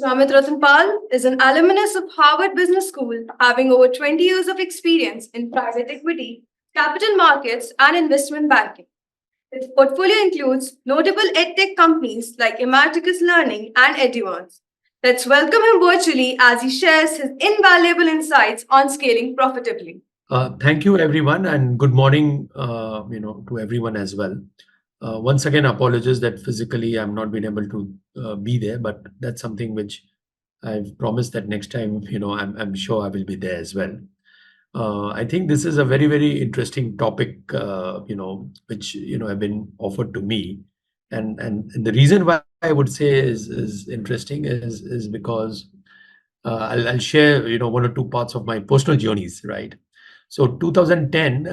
Amit Ratanpal is an alumnus of Harvard Business School, having over 20 years of experience in private equity, capital markets, and investment banking. His portfolio includes notable EdTech companies like Immersive Learning and EdUance. Let's welcome him virtually as he shares his invaluable insights on scaling profitably. Thank you, everyone, and good morning, to everyone as well. Once again, apologies that physically I'm not been able to be there, but that's something which I've promised that next time, I'm sure I will be there as well. I think this is a very, very interesting topic, which have been offered to me, and the reason why I would say is interesting is because I'll share one or two parts of my personal journeys, right? So 2010,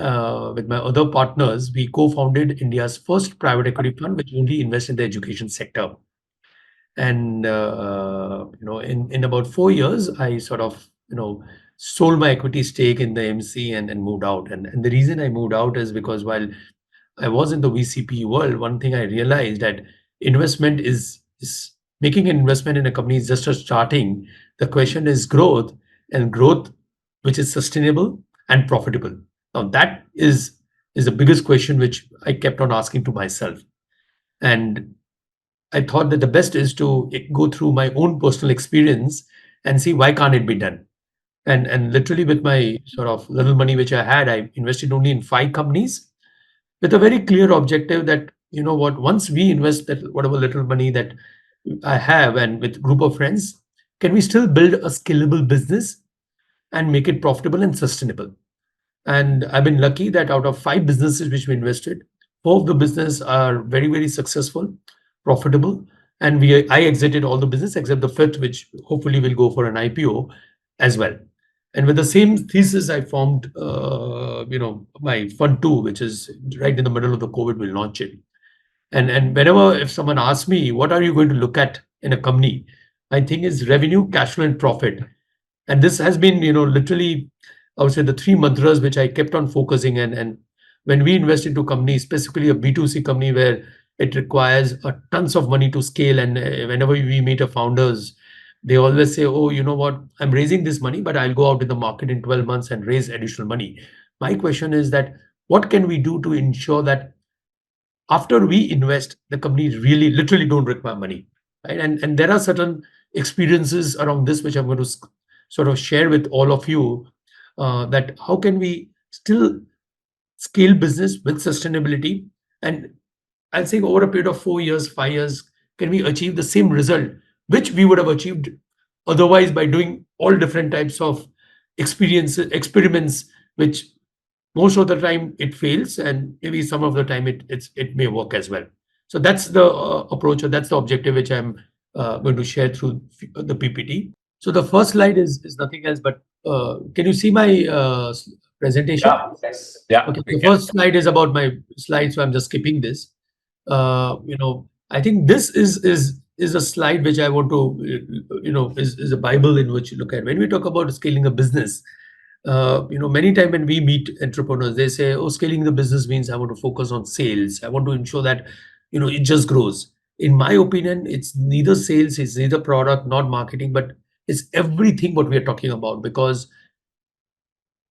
with my other partners, we co-founded India's first private equity fund, which only invests in the education sector. And in about 4 years, I sort of sold my equity stake in the MC and moved out. And the reason I moved out is because while I was in the VCP world, one thing I realized that investment is making an investment in a company is just a starting. The question is growth, and growth which is sustainable and profitable. Now that is the biggest question which I kept on asking to myself. And I thought that the best is to go through my own personal experience and see why can't it be done. And literally with my sort of little money which I had, I invested only in 5 companies with a very clear objective that, once we invest that whatever little money that I have and with group of friends, can we still build a scalable business and make it profitable and sustainable? And I've been lucky that out of 5 businesses which we invested, 4 of the business are very, very successful, profitable, and I exited all the business except the 5th, which hopefully will go for an IPO as well. And with the same thesis, I formed, my fund 2, which is right in the middle of the COVID. We'll launch it. And whenever if someone asks me, what are you going to look at in a company? My thing is revenue, cash flow, and profit. And this has been, literally, I would say the 3 mantras which I kept on focusing. And when we invest into companies, specifically a B2C company where it requires tons of money to scale, and whenever we meet a founders, they always say, oh, you know what, I'm raising this money, but I'll go out in the market in 12 months and raise additional money. My question is that what can we do to ensure that after we invest, the company really literally don't require money, right? And there are certain experiences around this which I'm going to sort of share with all of you, that how can we still scale business with sustainability, and I'll say over a period of 4 years, 5 years, can we achieve the same result which we would have achieved otherwise by doing all different types of experiments, which most of the time it fails, and maybe some of the time it may work as well. So that's the approach, or that's the objective which I'm going to share through the PPT. So the first slide is nothing else but, can you see my presentation? Yeah. Yes. Yeah. Okay. The first slide is about my slide, so I'm just skipping this. I think this is a slide which I want to, is a Bible in which you look at. When we talk about scaling a business, many times when we meet entrepreneurs, they say, oh, scaling the business means I want to focus on sales. I want to ensure that, it just grows. In my opinion, it's neither sales, it's neither product, not marketing, but it's everything what we are talking about, because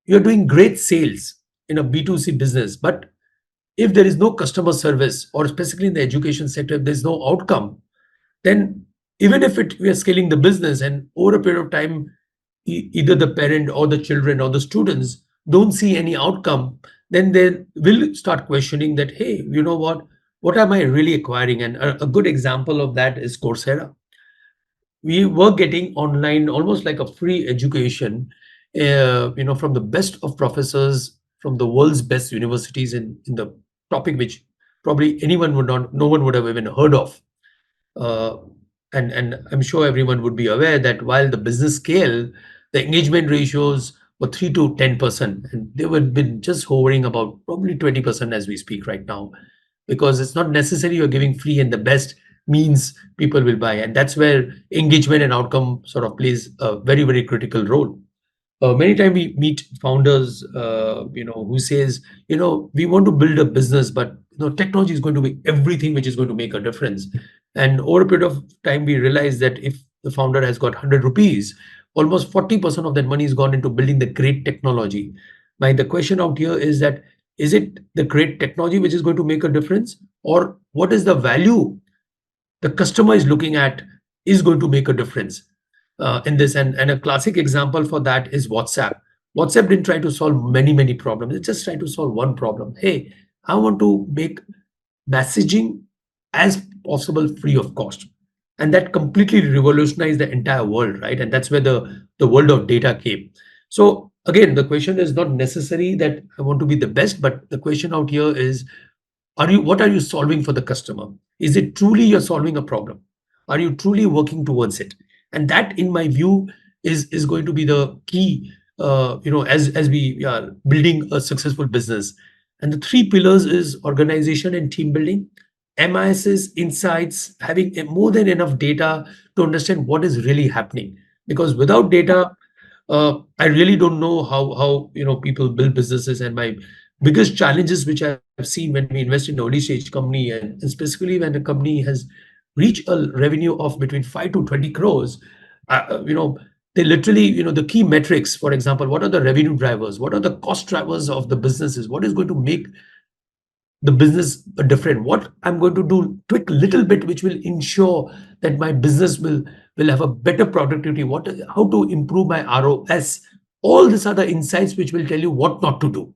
you're doing great sales in a B2C business, but if there is no customer service, or specifically in the education sector, if there's no outcome, then even if we are scaling the business and over a period of time, either the parent or the children or the students don't see any outcome, then they will start questioning that, hey, you know what am I really acquiring? And a good example of that is Coursera. We were getting online almost like a free education, from the best of professors from the world's best universities in the topic which probably no one would have even heard of. And I'm sure everyone would be aware that while the business scale, the engagement ratios were 3 to 10%, and they would been just hovering about probably 20% as we speak right now, because it's not necessary you're giving free and the best means people will buy, and that's where engagement and outcome sort of plays a very, very critical role. Many times we meet founders, who says, we want to build a business, but technology is going to be everything which is going to make a difference. And over a period of time, we realize that if the founder has got 100 rupees, almost 40% of that money is gone into building the great technology. Now, the question out here is that, is it the great technology which is going to make a difference, or what is the value the customer is looking at is going to make a difference in this? And a classic example for that is WhatsApp. WhatsApp didn't try to solve many problems. It just tried to solve one problem. Hey, I want to make messaging as possible free of cost. And that completely revolutionized the entire world, right? And that's where the world of data came. So again, the question is not necessary that I want to be the best, but the question out here is, what are you solving for the customer? Is it truly you're solving a problem? Are you truly working towards it? And that, in my view, is going to be the key, as we are building a successful business. And the three pillars is organization and team building, MIS's insights, having more than enough data to understand what is really happening. Because without data, I really don't know how people build businesses. And my biggest challenges which I've seen when we invest in an early stage company, and specifically when a company has reached a revenue of between 5 to 20 crores, they literally, the key metrics, for example, what are the revenue drivers, what are the cost drivers of the businesses, what is going to make the business different, what I'm going to do tweak little bit which will ensure that my business will have a better productivity, how to improve my ROS. All these are the insights which will tell you what not to do.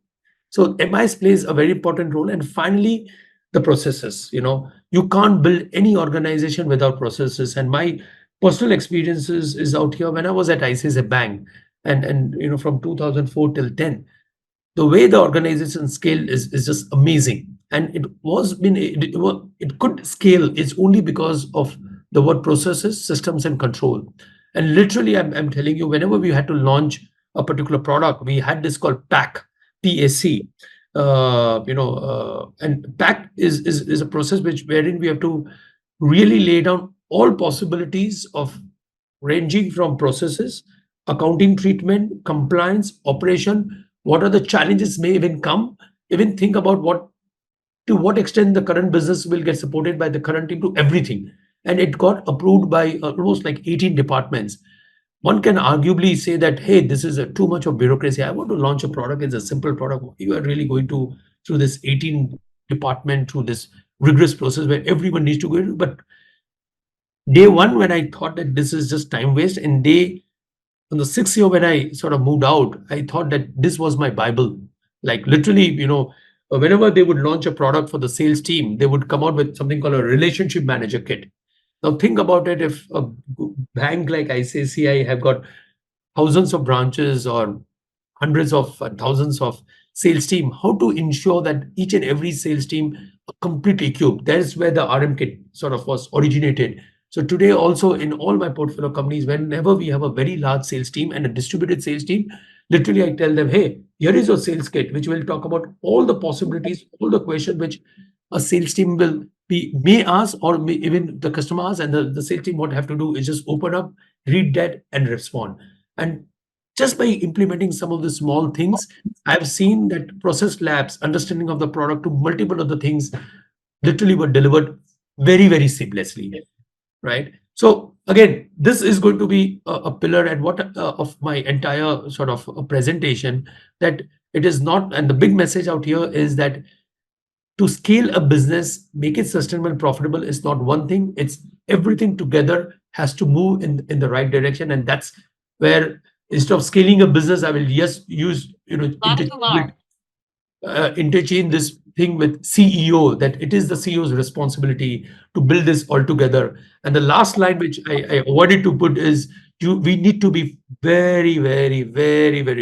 So MIS plays a very important role. And finally, the processes. You can't build any organization without processes. And my personal experiences is out here when I was at ICICI Bank, and from 2004 till 10, the way the organization scaled is just amazing. And it could scale is only because of the word processes, systems, and control. And literally, I'm telling you, whenever we had to launch a particular product, we had this called PAC. And PAC is a process wherein we have to really lay down all possibilities of ranging from processes, accounting treatment, compliance, operation, what are the challenges may even come, even think about to what extent the current business will get supported by the current team, to everything. And it got approved by almost like 18 departments. One can arguably say that, hey, this is too much of bureaucracy. I want to launch a product. It's a simple product. You are really going to through this 18 department, through this rigorous process where everyone needs to go in. But day one, when I thought that this is just time waste, and on the sixth year when I sort of moved out, I thought that this was my Bible. Like literally, whenever they would launch a product for the sales team, they would come out with something called a relationship manager kit. Now think about it, if a bank like ICICI have got thousands of branches or hundreds of thousands of sales team, how to ensure that each and every sales team are completely equipped? That's where the RM kit sort of was originated. So today also in all my portfolio companies, whenever we have a very large sales team and a distributed sales team, literally I tell them, hey, here is your sales kit, which will talk about all the possibilities, all the questions which a sales team may ask, or may even the customer asks, and the sales team what have to do is just open up, read that, and respond. And just by implementing some of the small things, I've seen that process labs, understanding of the product to multiple other things, literally were delivered very seamlessly, right? So again, this is going to be a pillar and what of my entire sort of presentation, that it is not, and the big message out here is that to scale a business, make it sustainable and profitable is not one thing. It's everything together has to move in the right direction. And that's where, instead of scaling a business, I will just use, interchange this thing with CEO, that it is the CEO's responsibility to build this all together. And the last line which I avoided to put is, we need to be very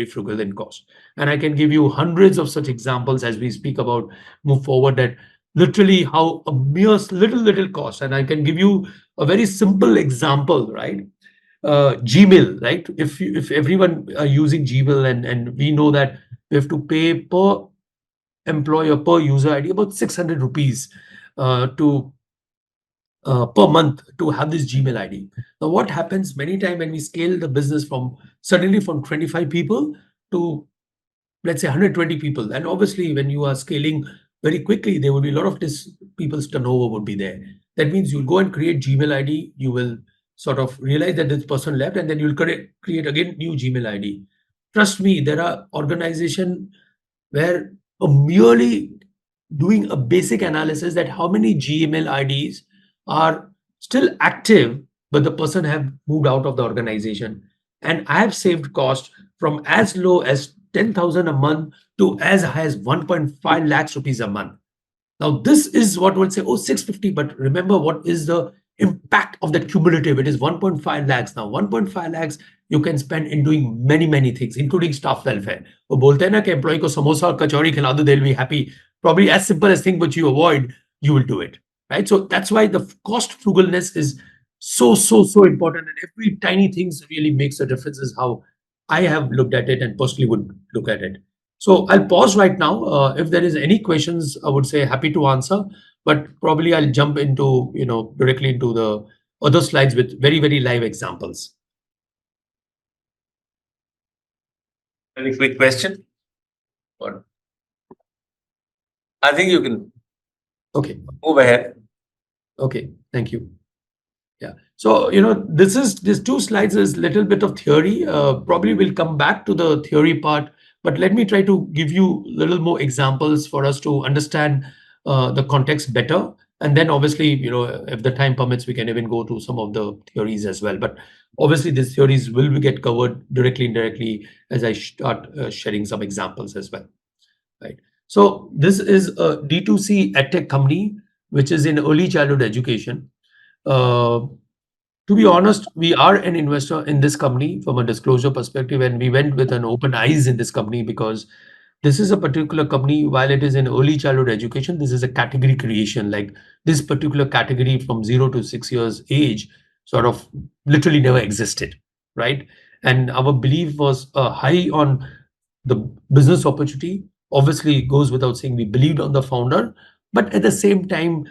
frugal in cost. And I can give you hundreds of such examples as we speak about move forward, that literally how a mere little cost. And I can give you a very simple example, right? Gmail, right? If everyone are using Gmail, and we know that we have to pay per employer per user ID about 600 rupees to per month to have this Gmail ID. Now, what happens many times when we scale the business from suddenly from 25 people to, let's say, 120 people, and obviously when you are scaling very quickly, there will be a lot of this people's turnover would be there. That means you'll go and create Gmail ID, you will sort of realize that this person left, and then you'll create again new Gmail ID. Trust me, there are organizations where merely doing a basic analysis that how many Gmail IDs are still active, but the person have moved out of the organization. And I have saved cost from as low as 10,000 a month to as high as 1.5 lakhs rupees a month. Now, this is what one say, oh, 650. But remember, what is the impact of that cumulative? It is 1.5 lakhs. Now, 1.5 lakhs you can spend in doing many, many things, including staff welfare. वो बोलते हैं ना कि employee को समोसा और कचौड़ी खिला दो, they'll be happy. Probably as simple as thing which you avoid, you will do it, right? So that's why the cost frugalness is so important, and every tiny things really makes a difference. Is how I have looked at it and personally would look at it. So I'll pause right now. If there is any questions, I would say happy to answer, but probably I'll jump into, directly into the other slides with very live examples. Any quick question? Or I think you can Okay. move ahead. Okay. Thank you. Yeah. So, these two slides is little bit of theory. Probably we'll come back to the theory part, but let me try to give you a little more examples for us to understand the context better. And then obviously, if the time permits, we can even go to some of the theories as well. But obviously these theories will get covered directly, indirectly as I start sharing some examples as well. Right. So this is a D2C EdTech company, which is in early childhood education. To be honest, we are an investor in this company from a disclosure perspective, and we went with an open eyes in this company because this is a particular company. While it is in early childhood education, this is a category creation. Like this particular category from 0 to 6 years age sort of literally never existed, right? And our belief was high on the business opportunity. Obviously, it goes without saying we believed on the founder, but at the same time,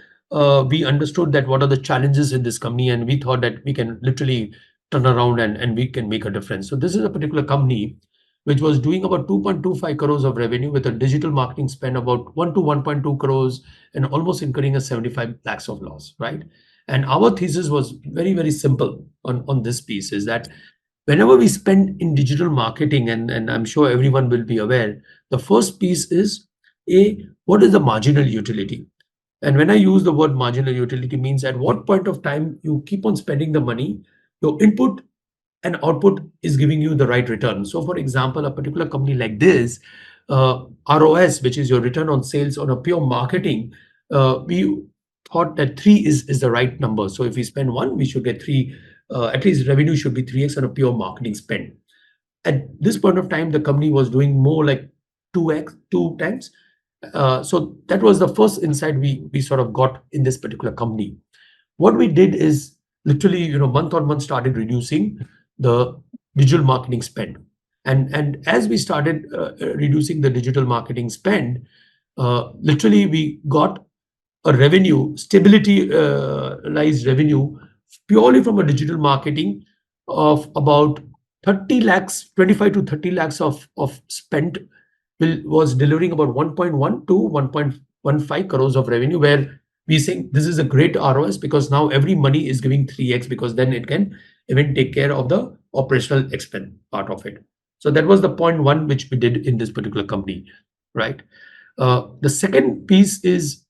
we understood that what are the challenges in this company, and we thought that we can literally turn around and we can make a difference. So this is a particular company which was doing about 2.25 crores of revenue with a digital marketing spend about 1 to 1.2 crores and almost incurring a 75 lakhs of loss, right? And our thesis was very simple on this piece, is that whenever we spend in digital marketing, and I'm sure everyone will be aware, the first piece is what is the marginal utility? And when I use the word marginal utility, means at what point of time you keep on spending the money, your input and output is giving you the right return. So for example, a particular company like this, ROS, which is your return on sales on a pure marketing, we thought that 3 is the right number. So if we spend 1, we should get 3, at least revenue should be 3x on a pure marketing spend. At this point of time, the company was doing more like 2x, 2 times. So that was the first insight we sort of got in this particular company. What we did is literally, month on month started reducing the digital marketing spend. And as we started reducing the digital marketing spend, literally we got a revenue, stability-ized revenue purely from a digital marketing of about 30 lakhs, 25 to 30 lakhs of spent was delivering about 1.1 to 1.15 crores of revenue, where we think this is a great ROS because now every money is giving 3x, because then it can even take care of the operational expense part of it. So that was the point 1 which we did in this particular company, right? The second piece is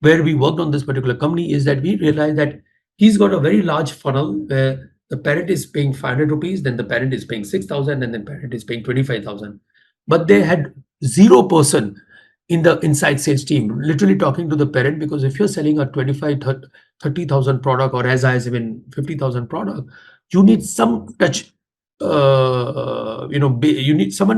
where we worked on this particular company is that we realized that he's got a very large funnel where the parent is paying 500 rupees, then the parent is paying 6,000, and then parent is paying 25,000. But they had 0 person in the inside sales team literally talking to the parent, because if you're selling a 30,000 product, or as high as even 50,000 product, you need some touch. Someone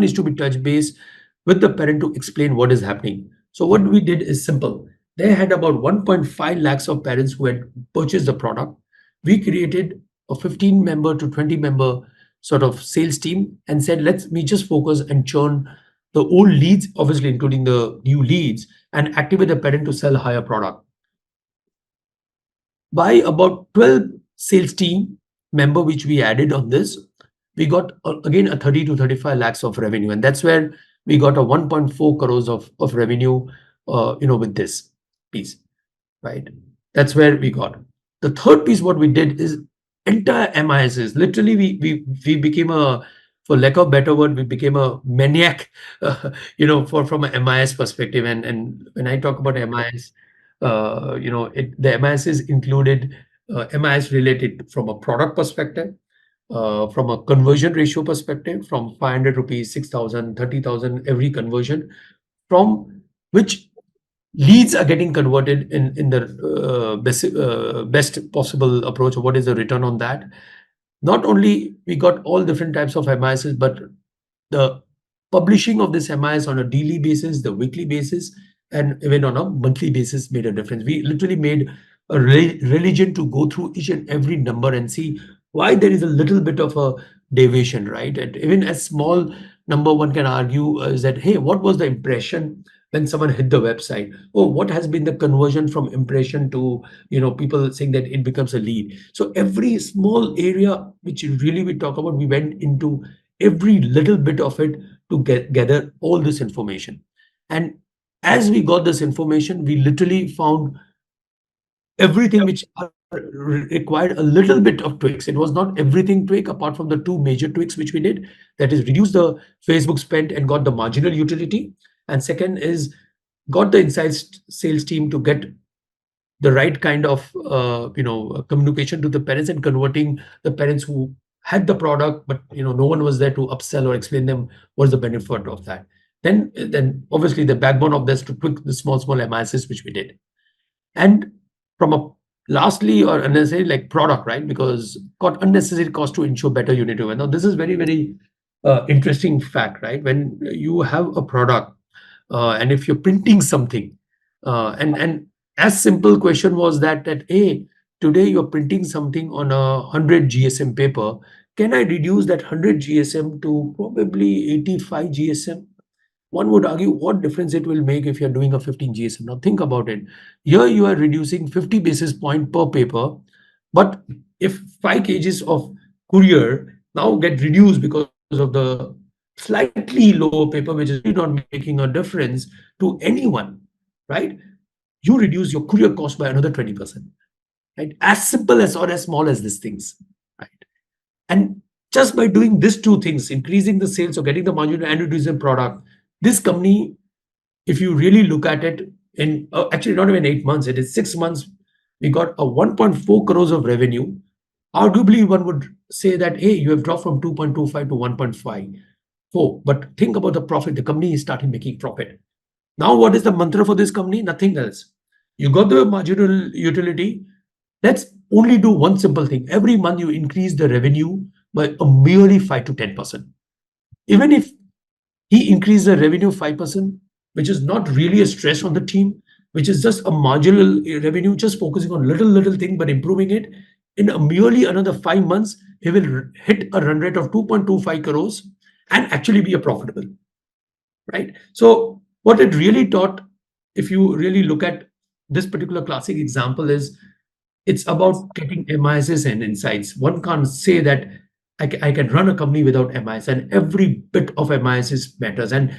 needs to be touch base with the parent to explain what is happening. So what we did is simple. They had about 1.5 lakhs of parents who had purchased the product. We created a 15-member to 20-member sort of sales team and said, let me just focus and churn the old leads, obviously including the new leads, and activate the parent to sell higher product. By about 12 sales team member which we added on this, we got again a 30 to 35 lakhs of revenue, and that's where we got a 1.4 crores of revenue with this piece, right? That's where we got. The third piece, what we did is entire MISs. Literally, we became a, for lack of better word, we became a maniac, for from a MIS perspective. And when I talk about MIS, the MISs included MIS related from a product perspective, from a conversion ratio perspective, from 500 rupees, 6,000, 30,000 every conversion, from which leads are getting converted in the best possible approach. What is the return on that? Not only we got all different types of MISs, but the publishing of this MIS on a daily basis, the weekly basis, and even on a monthly basis made a difference. We literally made a religion to go through each and every number and see why there is a little bit of a deviation, right? And even a small number, one can argue is that, hey, what was the impression when someone hit the website? Oh, what has been the conversion from impression to, people saying that it becomes a lead? So every small area which really we talk about, we went into every little bit of it to gather all this information. And as we got this information, we literally found everything which required a little bit of tweaks. It was not everything tweak, apart from the two major tweaks which we did. That is, reduce the Facebook spend and got the marginal utility. And second is got the inside sales team to get the right kind of communication to the parents and converting the parents who had the product, but no one was there to upsell or explain them what's the benefit of that. Then obviously the backbone of this to tweak the small MISs which we did. And from a lastly or unnecessary like product, right? Because got unnecessary cost to ensure better unit of. Now this is very, very interesting fact, right? When you have a product and if you're printing something, and as simple question was that hey, today you're printing something on a 100 GSM paper, can I reduce that 100 GSM to probably 85 GSM? One would argue what difference it will make if you're doing a 15 GSM. Now think about it. Here you are reducing 50 basis point per paper, but if 5 kgs of courier now get reduced because of the slightly lower paper, which is really not making a difference to anyone, right? You reduce your courier cost by another 20%, right? As simple as or as small as these things, right? And just by doing these two things, increasing the sales or getting the margin and reducing product, this company, if you really look at it, in actually not even 8 months, it is 6 months, we got a 1.4 crores of revenue. Arguably, one would say that, hey, you have dropped from 2.25 to 1.54. But think about the profit. The company is starting making profit. Now, what is the mantra for this company? Nothing else. You got the marginal utility. Let's only do one simple thing. Every month, you increase the revenue by a merely 5 to 10%. Even if he increased the revenue 5%, which is not really a stress on the team, which is just a marginal revenue, just focusing on little thing, but improving it. In a merely another 5 months, he will hit a run rate of 2.25 crores and actually be a profitable, right? So what it really taught, if you really look at this particular classic example, is it's about getting MISs and insights. One can't say that I can run a company without MIS, and every bit of MIS matters. And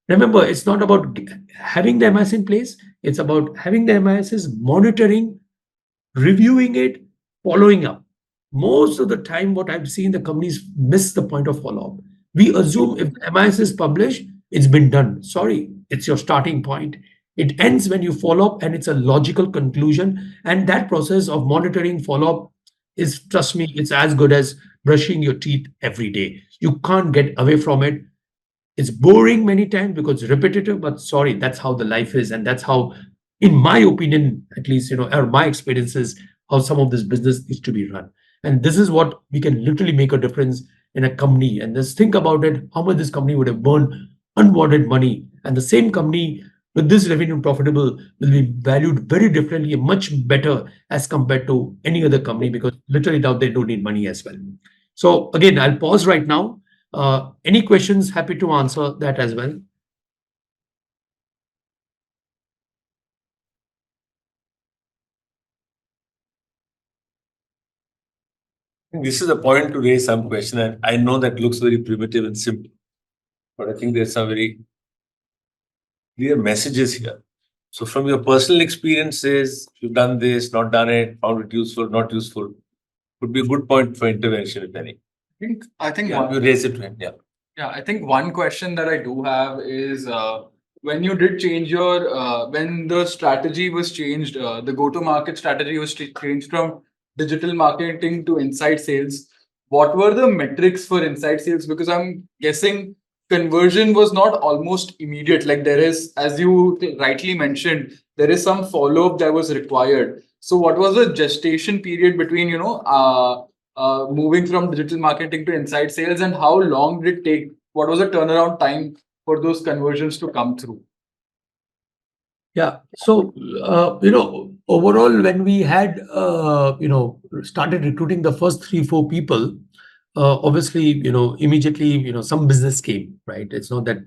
remember, it's not about having the MIS in place, it's about having the MIS, monitoring, reviewing it, following up. Most of the time, what I've seen, the companies miss the point of follow-up. We assume if the MIS is published, it's been done. Sorry, it's your starting point. It ends when you follow up, and it's a logical conclusion. And that process of monitoring follow-up is, trust me, it's as good as brushing your teeth every day. You can't get away from it. It's boring many times because it's repetitive, but sorry, that's how the life is. And that's how, in my opinion, at least, or my experiences, how some of this business needs to be run. And this is what we can literally make a difference in a company. And just think about it, how much this company would have burned unwanted money. And the same company with this revenue profitable will be valued very differently, much better as compared to any other company, because literally now they don't need money as well. So again, I'll pause right now. Any questions? Happy to answer that as well. This is a point to raise some question, and I know that looks very primitive and simple, but I think there's some very clear messages here. So from your personal experiences, you've done this, not done it, found it useful, not useful, would be a good point for intervention, if any. I think Yeah, you raise it to him. Yeah. Yeah, I think one question that I do have is when you did change your when the strategy was changed, the go-to-market strategy was changed from digital marketing to inside sales. What were the metrics for inside sales? Because I'm guessing conversion was not almost immediate. Like there is, as you rightly mentioned, there is some follow-up that was required. So what was the gestation period between moving from digital marketing to inside sales, and how long did it take? What was the turnaround time for those conversions to come through? Yeah. So, overall, when we had, started recruiting the first 3, 4 people, obviously, immediately, some business came, right? It's not that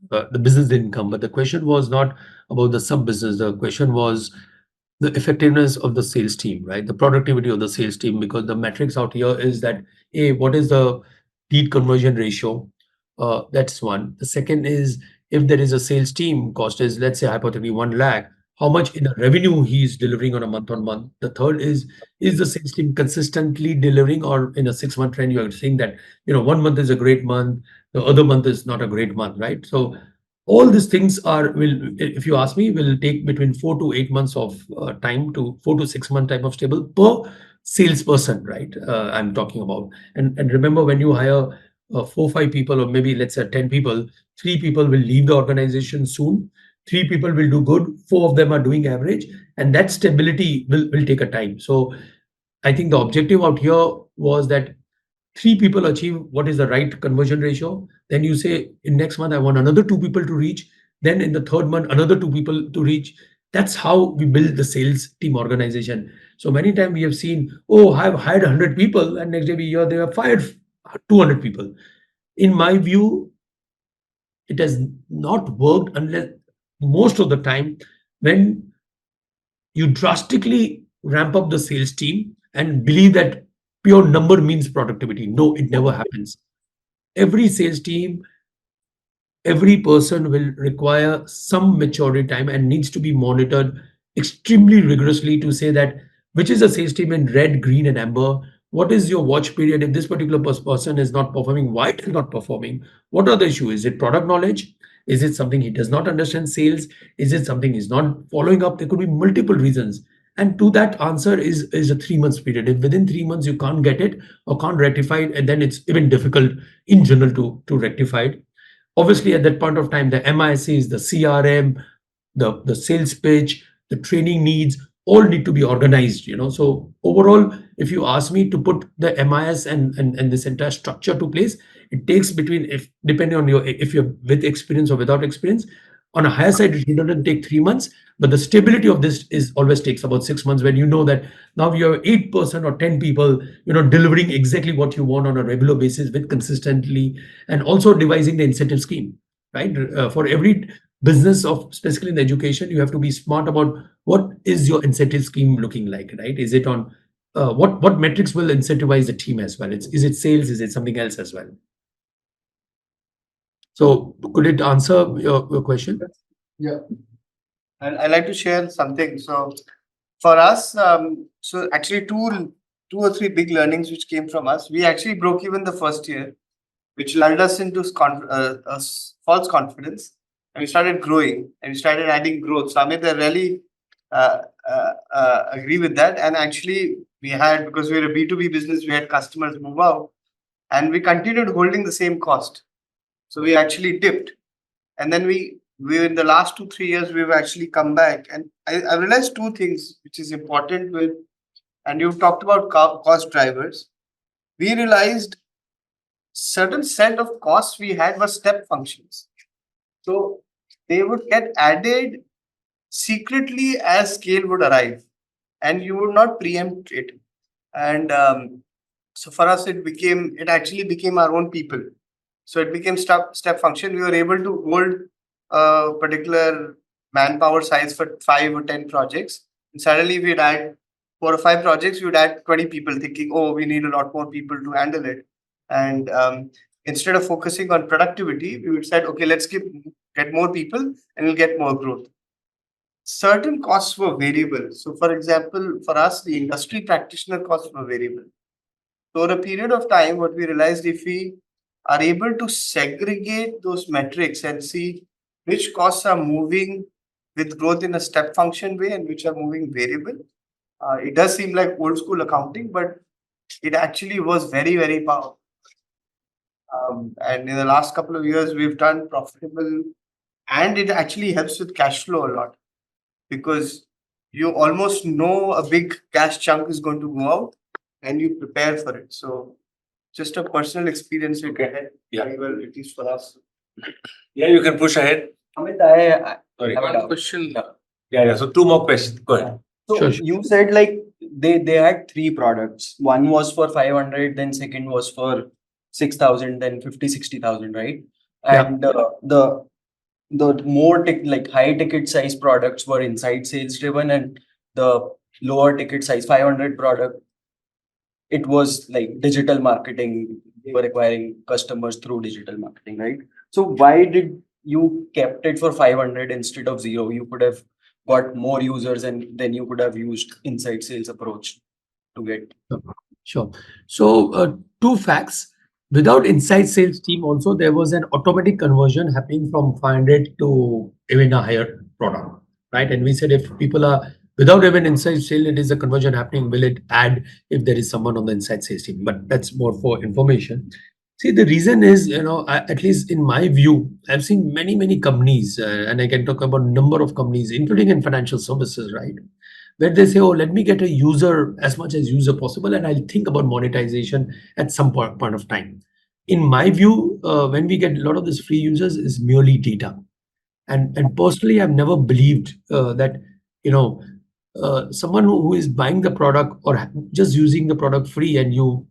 the business didn't come, but the question was not about the sub business. The question was the effectiveness of the sales team, right? The productivity of the sales team, because the metrics out here is that, A, what is the lead conversion ratio? That's one. The second is, if there is a sales team cost is, let's say, hypothetically 1 lakh, how much in the revenue he is delivering on a month on month. The third is the sales team consistently delivering, or in a 6 month trend, you are saying that, 1 month is a great month, the other month is not a great month, right? So all these things if you ask me, will take between 4 to 8 months of time, to 4 to 6 month type of stable per salesperson, right? I'm talking about. And remember, when you hire 4, 5 people, or maybe let's say 10 people, 3 people will leave the organization soon. 3 people will do good. 4 of them are doing average, and that stability will take a time. So I think the objective out here was that 3 people achieve what is the right conversion ratio. Then you say, in next month, I want another 2 people to reach. Then in the third month, another 2 people to reach. That's how we build the sales team organization. So many times we have seen, oh, I've hired 100 people, and next day we hear they have fired 200 people. In my view, it has not worked, unless most of the time when you drastically ramp up the sales team and believe that pure number means productivity. No, it never happens. Every sales team, every person will require some maturity time and needs to be monitored extremely rigorously to say that which is a sales team in red, green, and amber. What is your watch period? If this particular person is not performing, why it is not performing? What are the issue? Is it product knowledge? Is it something he does not understand sales? Is it something he's not following up? There could be multiple reasons. And to that answer is a 3 months period. If within 3 months you can't get it or can't rectify it, and then it's even difficult in general to rectify it. Obviously, at that point of time, the MICs, the CRM, the sales pitch, the training needs all need to be organized. So overall, if you ask me to put the MIS and this entire structure to place, it takes between, if depending on if you're with experience or without experience. On a higher side, it doesn't take 3 months, but the stability of this is always takes about 6 months, when you know that now you have 8% or 10 people, delivering exactly what you want on a regular basis with consistently, and also devising the incentive scheme, right? For every business of, specifically in education, you have to be smart about what is your incentive scheme looking like, right? Is it on what metrics will incentivize the team as well? Is it sales? Is it something else as well? So could it answer your question? Yeah. And I like to share something. So for us, so actually two or three big learnings which came from us. We actually broke even the first year, which lulled us into false confidence, and we started growing and we started adding growth. So Amit, I really agree with that. And actually, we had, because we're a B2B business, we had customers move out, and we continued holding the same cost. So we actually dipped, and then we in the last 2 3 years we've actually come back, and I realized two things which is important with, and you've talked about cost drivers. We realized certain set of costs we had were step functions, so they would get added secretly as scale would arrive, and you would not preempt it. And so for us, it actually became our own people. So it became step function. We were able to hold a particular manpower size for 5 or 10 projects. And suddenly we'd add 4 or 5 projects, we would add 20 people, thinking, oh, we need a lot more people to handle it. And instead of focusing on productivity, we would say, okay, let's get more people and we'll get more growth. certain costs were variable. So, for example, for us, the industry practitioner costs were variable. So, over a period of time, what we realized, if we are able to segregate those metrics and see which costs are moving with growth in a step function way and which are moving variable, it does seem like old school accounting, but it actually was very, very powerful. And in the last couple of years, we've done profitable, and it actually helps with cash flow a lot because you almost know a big cash chunk is going to go out and you prepare for it. So, just a personal experience with that. Yeah. Very well, at least for us. Yeah, you can push ahead. Amit, I Sorry. have a One doubt. question. Yeah. So 2 more questions. Go ahead. So Sure, sure. you said like they had 3 products. One was for 500, then second was for 6,000, then 50, 60,000, right? Yeah. And the more like high ticket size products were inside sales driven, and the lower ticket size 500 product, it was like digital marketing. They were acquiring customers through digital marketing, right? So why did you kept it for 500 instead of 0? You could have got more users and then you could have used inside sales approach to get. Sure. So, 2 facts. Without inside sales team, also there was an automatic conversion happening from 500 to even a higher product, right? And we said if people are without even inside sale, it is a conversion happening. Will it add if there is someone on the inside sales team? But that's more for information. See, the reason is, at least in my view, I've seen many companies, and I can talk about number of companies, including in financial services, right? Where they say, oh, let me get a user as much as user possible, and I'll think about monetization at some point of time. In my view, when we get a lot of these free users, is merely data. And personally, I've never believed that, someone who is buying the product or just using the product free and you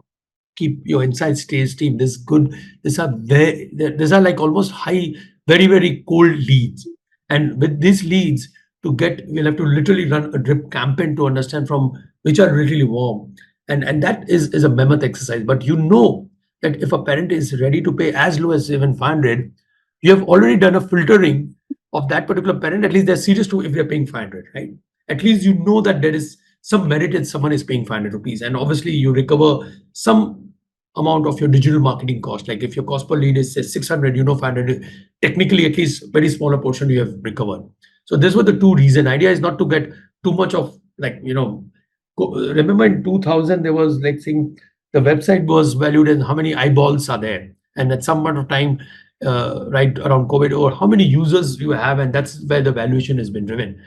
keep your inside sales team, this good, these are like almost high, very cold leads. And with these leads, we'll have to literally run a drip campaign to understand from which are really warm. And that is a mammoth exercise. But that if a parent is ready to pay as low as even 500, you have already done a filtering of that particular parent. At least they're serious to if they're paying 500, right? At least you know that there is some merit in someone is paying 500 rupees. And obviously you recover some amount of your digital marketing cost. Like if your cost per lead is say 600, 500, technically at least very smaller portion you have recovered. So these were the two reasons. Idea is not to get too much of remember in 2000, there was like saying the website was valued as how many eyeballs are there. And at some point of time, right around COVID, or how many users you have, and that's where the valuation has been driven.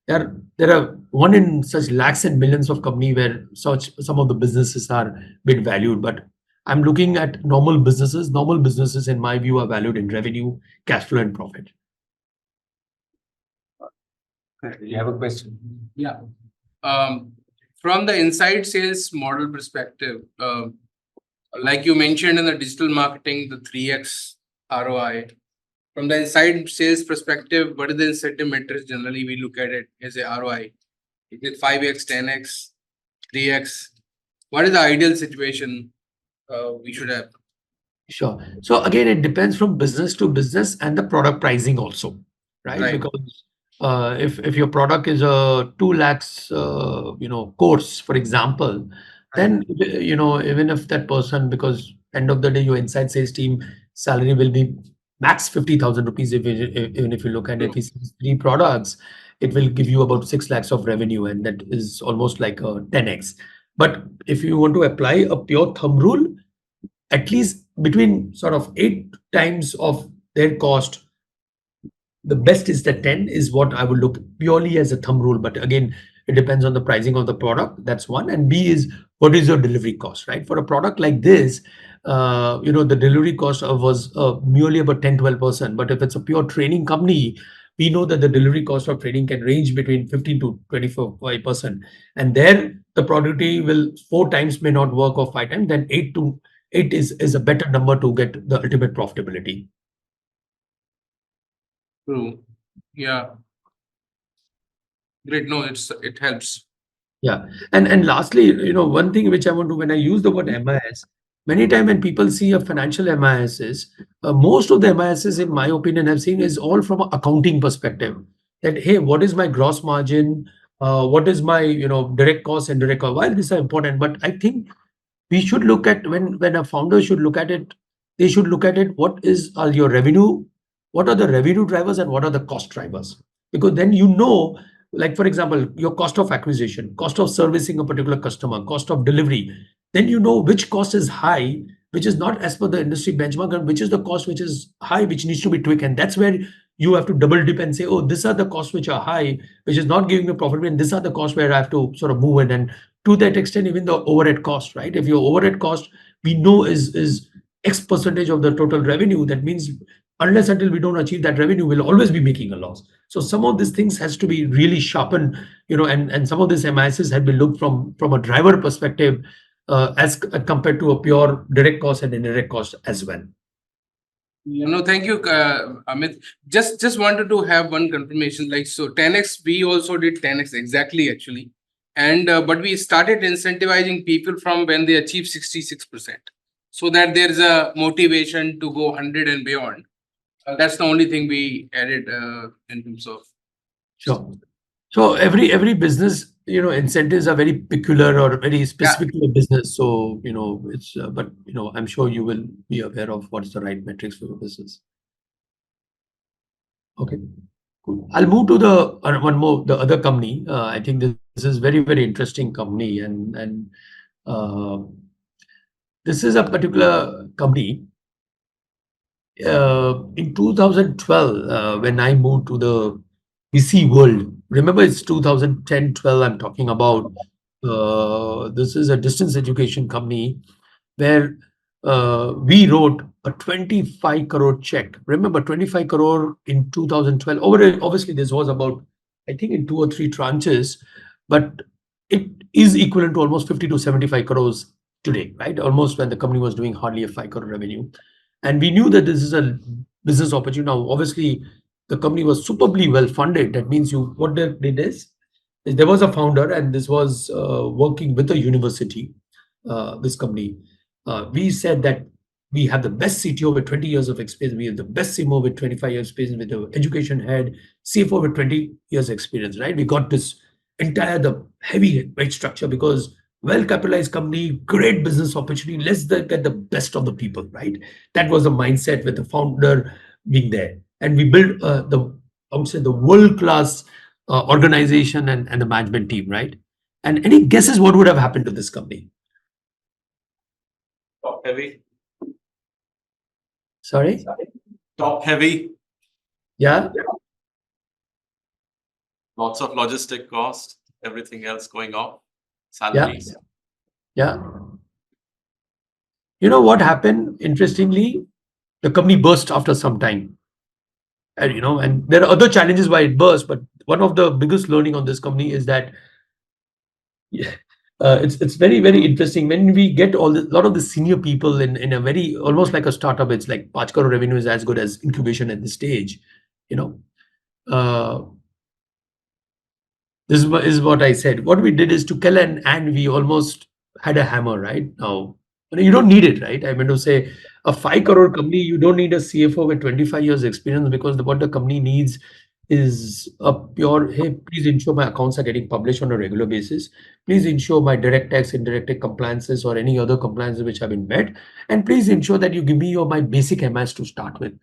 There are one in such lakhs and millions of company where some of the businesses are been valued, but I'm looking at normal businesses. Normal businesses, in my view, are valued in revenue, cash flow, and profit. You have a question? Yeah. From the inside sales model perspective, like you mentioned in the digital marketing, the 3x ROI. From the inside sales perspective, what are the incentive metrics generally we look at it as a ROI? Is it 5x, 10x, 3x? What is the ideal situation we should have? Sure. So again, it depends from business to business and the product pricing also, right? Right. Because if your product is a 2 lakhs, course, for example, then even if that person, because end of the day, your inside sales team salary will be max 50,000 rupees. Even if you look at it, if he sells 3 products, it will give you about 6 lakhs of revenue, and that is almost like a 10x. But if you want to apply a pure thumb rule, at least between sort of 8 times of their cost, the best is the 10 is what I would look purely as a thumb rule. But again, it depends on the pricing of the product. That's one. And B is what is your delivery cost, right? For a product like this, the delivery cost was merely about 10-12%. But if it's a pure training company, we know that the delivery cost of training can range between 15 to 25%. And there the productivity will 4 times may not work, or 5 times, then 8 is a better number to get the ultimate profitability. True. Yeah. Great. No, it helps. Yeah. And lastly, one thing which I want to, when I use the word MIS, many times when people see a financial MISs, most of the MISs, in my opinion, I've seen is all from an accounting perspective. that, hey, what is my gross margin? What is my direct cost and direct cost? While these are important, but I think we should look at when a founder should look at it, they should look at it. What is your revenue? What are the revenue drivers and what are the cost drivers? Because then like for example, your cost of acquisition, cost of servicing a particular customer, cost of delivery. Then you know which cost is high, which is not as per the industry benchmark, and which is the cost which is high, which needs to be tweaked. And that's where you have to double dip and say, oh, these are the costs which are high, which is not giving me profit, and these are the costs where I have to sort of move in. And to that extent, even the overhead cost, right? If your overhead cost we know is X percentage of the total revenue, that means unless until we don't achieve that revenue, we'll always be making a loss. So some of these things has to be really sharpened, and some of this MISs had been looked from a driver perspective, as compared to a pure direct cost and indirect cost as well. Thank you, Amit. Just wanted to have one confirmation. Like, so 10x, we also did 10x exactly, actually. And but we started incentivizing people from when they achieve 66%, so that there's a motivation to go 100 and beyond. That's the only thing we added in terms of. Sure. So every business, incentives are very peculiar or very specific to a business. So it's but I'm sure you will be aware of what's the right metrics for your business. Okay, cool. I'll move to the other company. I think this is very, very interesting company, and this is a particular company. In 2012, when I moved to the VC world, remember it's 2010-12 I'm talking about. This is a distance education company where we wrote a 25 crore check. Remember, 25 crore in 2012. Obviously, this was about, I think, in 2 or 3 tranches, but it is equivalent to almost 50 to 75 crores today, right? Almost, when the company was doing hardly a 5 crore revenue. And we knew that this is a business opportunity. Now, obviously, the company was superbly well funded. That means what they did is there was a founder, and this was working with a university, this company. We said that we have the best CTO with 20 years of experience. We have the best CMO with 25 years experience, with the education head, CFO with 20 years experience, right? We got this the heavy weight structure because well-capitalized company, great business opportunity. Let's get the best of the people, right? That was the mindset with the founder being there. And we built I would say the world-class organization and the management team, right? And any guesses what would have happened to this company? Top heavy. Sorry? Top heavy. Yeah? Lots of logistic cost. Everything else going off. Salaries. Yeah. You know what happened? Interestingly, the company burst after some time. And there are other challenges why it burst, but one of the biggest learning on this company is that it's very, very interesting when we get a lot of the senior people in a very almost like a startup. It's like 5 crore revenue is as good as incubation at this stage. This is what I said. What we did is to kill and we almost had a hammer right now. You don't need it, right? I mean to say, a 5 crore company, you don't need a CFO with 25 years experience, because what the company needs is a pure, hey, please ensure my accounts are getting published on a regular basis. Please ensure my direct tax, indirect tax compliances or any other compliances which have been met. And please ensure that you give me my basic MS to start with.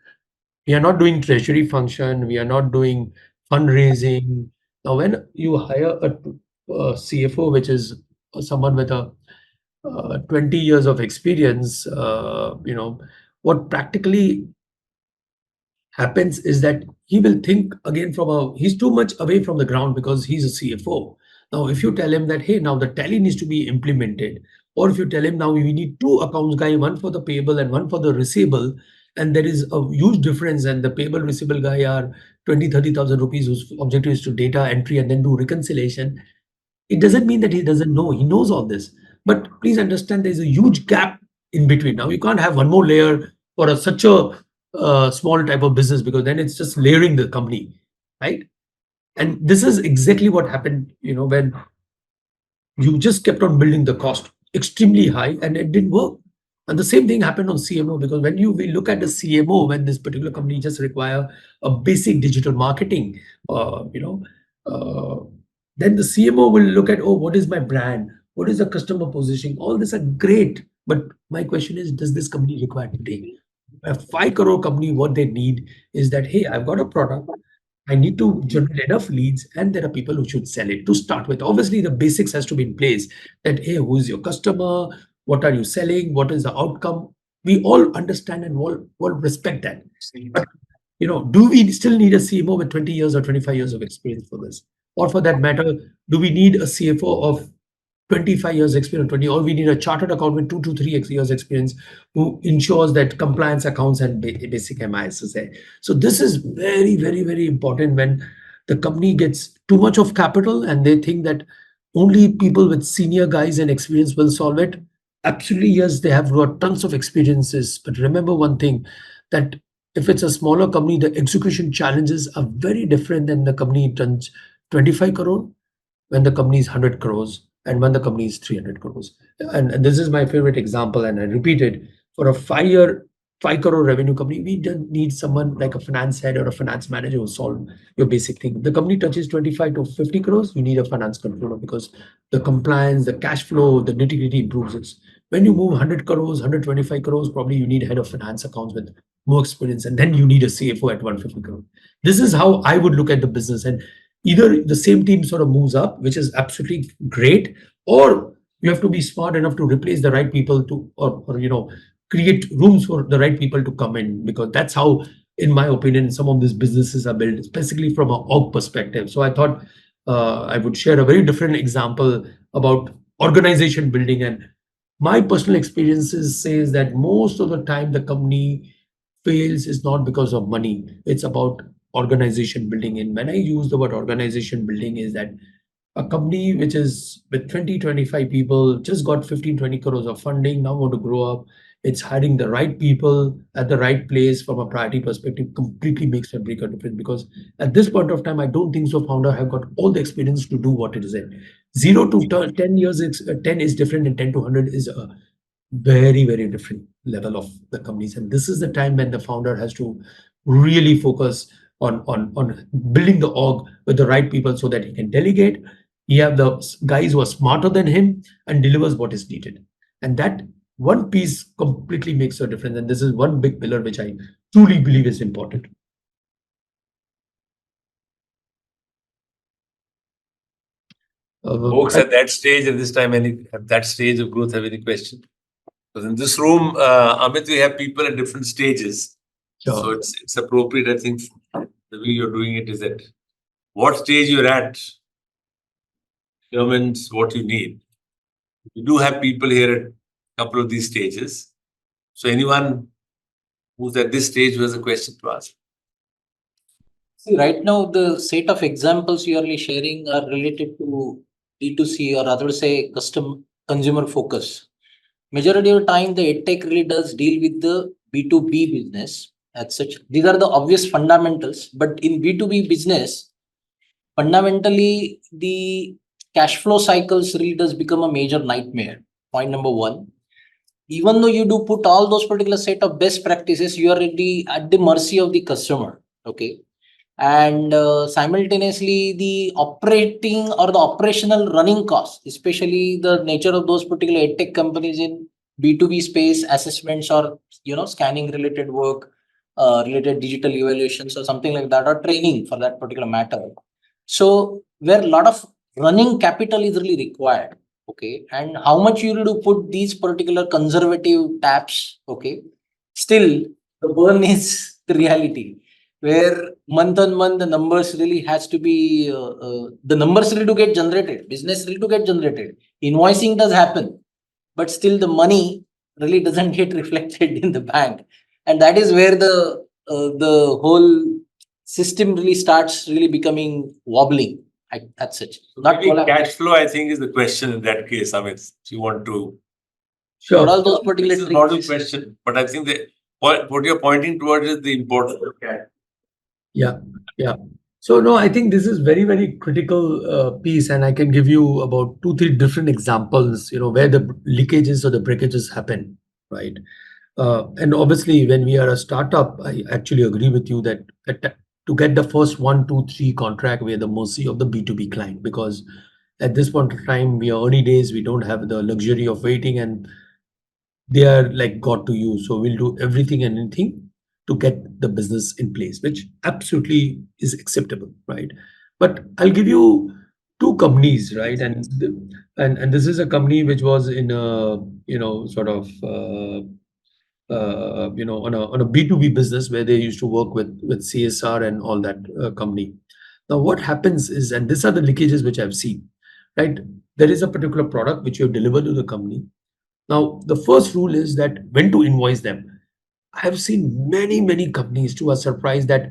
We are not doing treasury function. We are not doing fundraising. Now, when you hire a CFO, which is someone with a 20 years of experience, what practically happens is that he will think again he's too much away from the ground because he's a CFO. Now, if you tell him that, hey, now the tally needs to be implemented, or if you tell him now we need 2 accounts guy, one for the payable and one for the receivable, and there is a huge difference, and the payable receivable guy are 20,000-30,000 rupees, whose objective is to data entry and then do reconciliation. It doesn't mean that he doesn't know. He knows all this. But please understand there's a huge gap in between. Now, you can't have one more layer for such a small type of business, because then it's just layering the company, right? And this is exactly what happened, when you just kept on building the cost extremely high and it didn't work. And the same thing happened on CMO, because when we look at the CMO, when this particular company just require a basic digital marketing, then the CMO will look at, oh, what is my brand? What is the customer positioning? All these are great. But my question is, does this company require today? A 5 crore company, what they need is that, hey, I've got a product. I need to generate enough leads, and there are people who should sell it to start with. Obviously, the basics has to be in place. That, hey, who is your customer? What are you selling? What is the outcome? We all understand and all respect that. But do we still need a CMO with 20 years or 25 years of experience for this? Or for that matter, do we need a CFO of 25 years experience, 20, or we need a chartered accountant with 2 to 3 years experience who ensures that compliance accounts and basic MIS is there. So this is very, very, very important when the company gets too much of capital and they think that only people with senior guys and experience will solve it. Absolutely, yes, they have got tons of experiences. But remember one thing, that if it's a smaller company, the execution challenges are very different than the company turns 25 crore when the company is 100 crores and when the company is 300 crores. And this is my favorite example, and I repeat it. For a 5 crore revenue company, we don't need someone like a finance head or a finance manager who solve your basic thing. The company touches 25 to 50 crores, you need a finance controller, because the compliance, the cash flow, the nitty-gritty improves it. When you move 100 crores, 125 crores, probably you need head of finance accounts with more experience, and then you need a CFO at 150 crores. This is how I would look at the business. And either the same team sort of moves up, which is absolutely great, or you have to be smart enough to replace the right people to, or create rooms for the right people to come in, because that's how, in my opinion, some of these businesses are built, especially from an org perspective. So I thought I would share a very different example about organization building. And my personal experiences says that most of the time the company fails is not because of money, it's about organization building. And when I use the word organization building, is that a company which is with 20, 25 people just got 15, 20 crores of funding, now want to grow up. It's hiring the right people at the right place from a priority perspective completely makes a break a difference. Because at this point of time, I don't think so founder have got all the experience to do what it is in. 0 to 10 years, 10 is different, and 10 to 100 is a very, very different level of the companies. And this is the time when the founder has to really focus on building the org with the right people so that he can delegate. He have the guys who are smarter than him and delivers what is needed. And that one piece completely makes a difference. And this is one big pillar which I truly believe is important. Folks at that stage, at this time, at that stage of growth, have any question? Because in this room, Amit, we have people at different stages. Sure. So it's appropriate, I think, the way you're doing it is that what stage you're at determines what you need. You do have people here at a couple of these stages. So anyone who's at this stage who has a question to ask. See, right now, the set of examples you are sharing are related to D2C, or rather say consumer focus. Majority of the time, the EdTech really does deal with the B2B business as such. These are the obvious fundamentals, but in B2B business, fundamentally, the cash flow cycles really does become a major nightmare. Point number one. Even though you do put all those particular set of best practices, you are really at the mercy of the customer. Okay. And simultaneously, the operating or the operational running costs, especially the nature of those particular EdTech companies in B2B space, assessments or scanning related work, related digital evaluations or something like that, or training for that particular matter. So where a lot of running capital is really required. Okay, and how much you need to put these particular conservative taps. Okay, still the burn is the reality, where month on month the numbers really has to be the numbers really to get generated, business really to get generated, invoicing does happen, but still the money really doesn't get reflected in the bank, and that is where the whole system really starts really becoming wobbling. That's it. Not cash flow, I think, is the question in that case. I mean, if you want to. Sure. What all those particular This is not a question, but I think what you're pointing towards is the importance of cash. Yeah. So no, I think this is very, very critical piece, and I can give you about 2-3 different examples, where the leakages or the breakages happen. right? And obviously, when we are a startup, I actually agree with you that to get the first 1, 2, 3 contract, we are the mercy of the B2B client, because at this point of time, we are early days, we don't have the luxury of waiting, and they are like God to you. So we'll do everything and anything to get the business in place, which absolutely is acceptable, right? But I'll give you two companies, right? And this is a company which was in a sort of on a B2B business where they used to work with CSR and all that company. Now what happens is, and these are the leakages which I've seen, right? There is a particular product which you have delivered to the company. Now, the first rule is that when to invoice them. I have seen many companies to a surprise that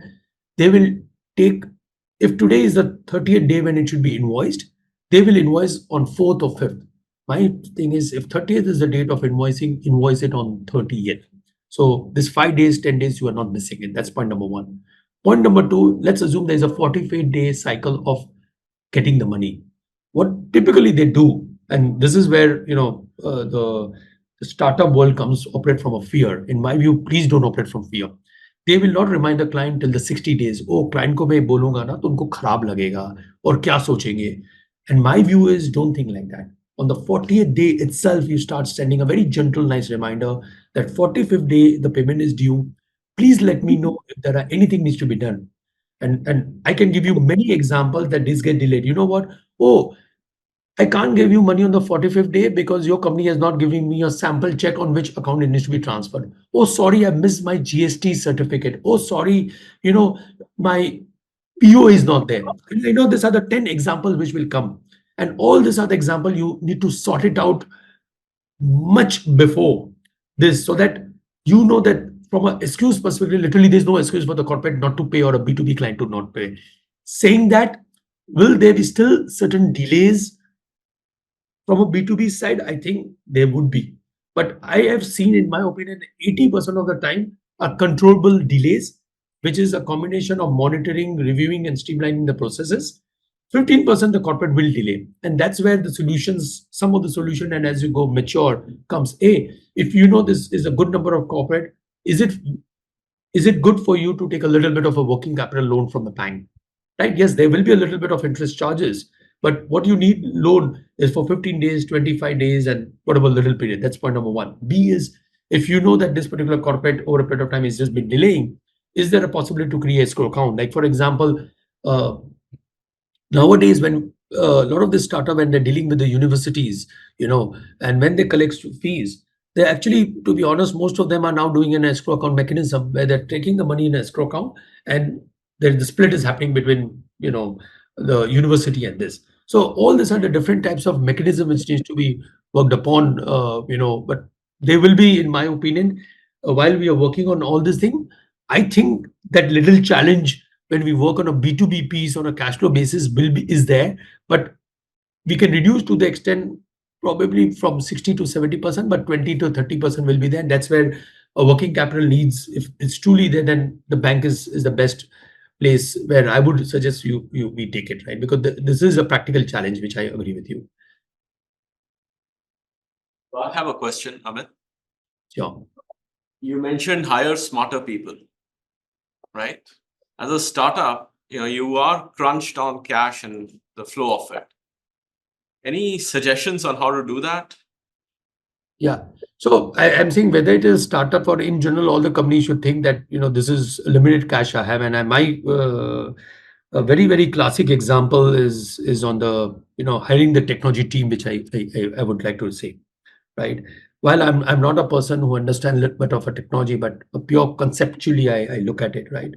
they will take, if today is the 30th day when it should be invoiced, they will invoice on 4th or 5th. My thing is, if 30th is the date of invoicing, invoice it on 30th. So this 5 days, 10 days, you are not missing it. That's point number one. Point number two, let's assume there's a 45-day cycle of getting the money. What typically they do, and this is where the startup world comes operate from a fear. In my view, please don't operate from fear. They will not remind the client till the 60 days. Oh, client को मैं बोलूंगा ना तो उनको खराब लगेगा और क्या सोचेंगे. And my view is, don't think like that. On the 40th day itself, you start sending a very gentle, nice reminder that 45th day the payment is due. Please let me know if there are anything needs to be done. And I can give you many examples that this get delayed. You know what? Oh, I can't give you money on the 45th day because your company has not given me a sample check on which account it needs to be transferred. Oh, sorry, I missed my GST certificate. Oh, sorry, my PO is not there. And I know these are the 10 examples which will come. And all these are the examples you need to sort it out much before this, so that you know that from an excuse perspective, literally there's no excuse for the corporate not to pay or a B2B client to not pay. Saying that, will there be still certain delays from a B2B side? I think there would be. But I have seen, in my opinion, 80% of the time are controllable delays, which is a combination of monitoring, reviewing, and streamlining the processes. 15% the corporate will delay. And that's where the solutions, some of the solution, and as you go mature, comes. If you know this is a good number of corporate, is it good for you to take a little bit of a working capital loan from the bank? Right? Yes, there will be a little bit of interest charges, but what you need loan is for 15 days, 25 days, and whatever little period. That's point number one. B is, if you know that this particular corporate over a period of time has just been delaying, is there a possibility to create a escrow account? Like, for example, nowadays, when a lot of this startup, when they're dealing with the universities, and when they collect fees, they actually, to be honest, most of them are now doing an escrow account mechanism where they're taking the money in an escrow account, and the split is happening between the university and this. So all these are the different types of mechanism which needs to be worked upon, but they will be, in my opinion, while we are working on all this thing, I think that little challenge when we work on a B2B piece on a cash flow basis is there, but we can reduce to the extent probably from 60 to 70%, but 20 to 30% will be there. And that's where a working capital needs, if it's truly there, then the bank is the best place where I would suggest we take it, right? Because this is a practical challenge, which I agree with you. I have a question, Amit. Sure. You mentioned hire smarter people, right? As a startup, you are crunched on cash and the flow of it. Any suggestions on how to do that? Yeah. So I'm saying, whether it is startup or in general, all the companies should think that, this is limited cash I have. And a very classic example is on the, hiring the technology team, which I would like to say, right? While I'm not a person who understands a little bit of a technology, but pure conceptually, I look at it, right?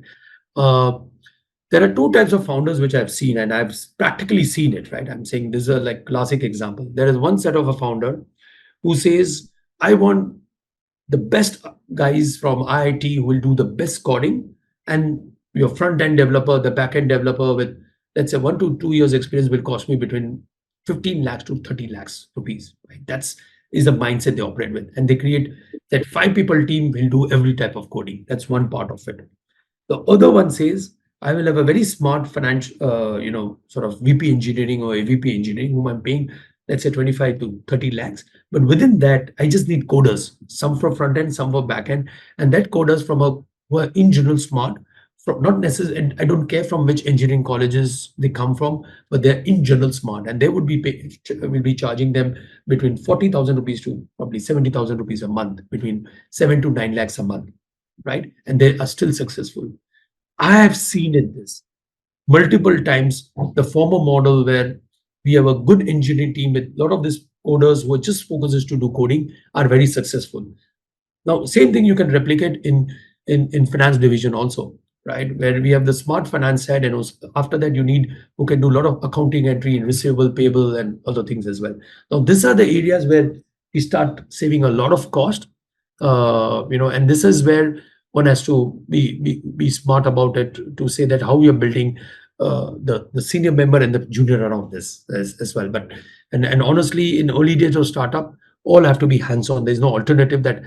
There are two types of founders which I've seen, and I've practically seen it, right? I'm saying this is a like classic example. There is one set of a founder who says, I want the best guys from IIT who will do the best coding, and your front end developer, the back end developer with, let's say, 1 to 2 years experience will cost me between 15 lakhs to 30 lakhs rupees, right? That's is the mindset they operate with. And they create that 5 people team will do every type of coding. That's one part of it. The other one says, I will have a very smart financial, sort of VP engineering or AVP engineering whom I'm paying let's say 25 to 30 lakhs. But within that, I just need coders, some for front end, some for back end. And that coders who are in general smart, from not necessarily, and I don't care from which engineering colleges they come from, but they're in general smart. And they will be charging them between 40,000 rupees to probably 70,000 rupees a month, between 7 to 9 lakhs a month, right? And they are still successful. I have seen in this multiple times the former model where we have a good engineering team with a lot of these coders who are just focuses to do coding are very successful. Now, same thing you can replicate in finance division also, right? Where we have the smart finance head, and after that you need who can do a lot of accounting entry and receivable, payable, and other things as well. Now, these are the areas where we start saving a lot of cost, and this is where one has to be smart about it, to say that how we are building the senior member and the junior around this as well. But and honestly, in early days of startup, all have to be hands-on. There's no alternative that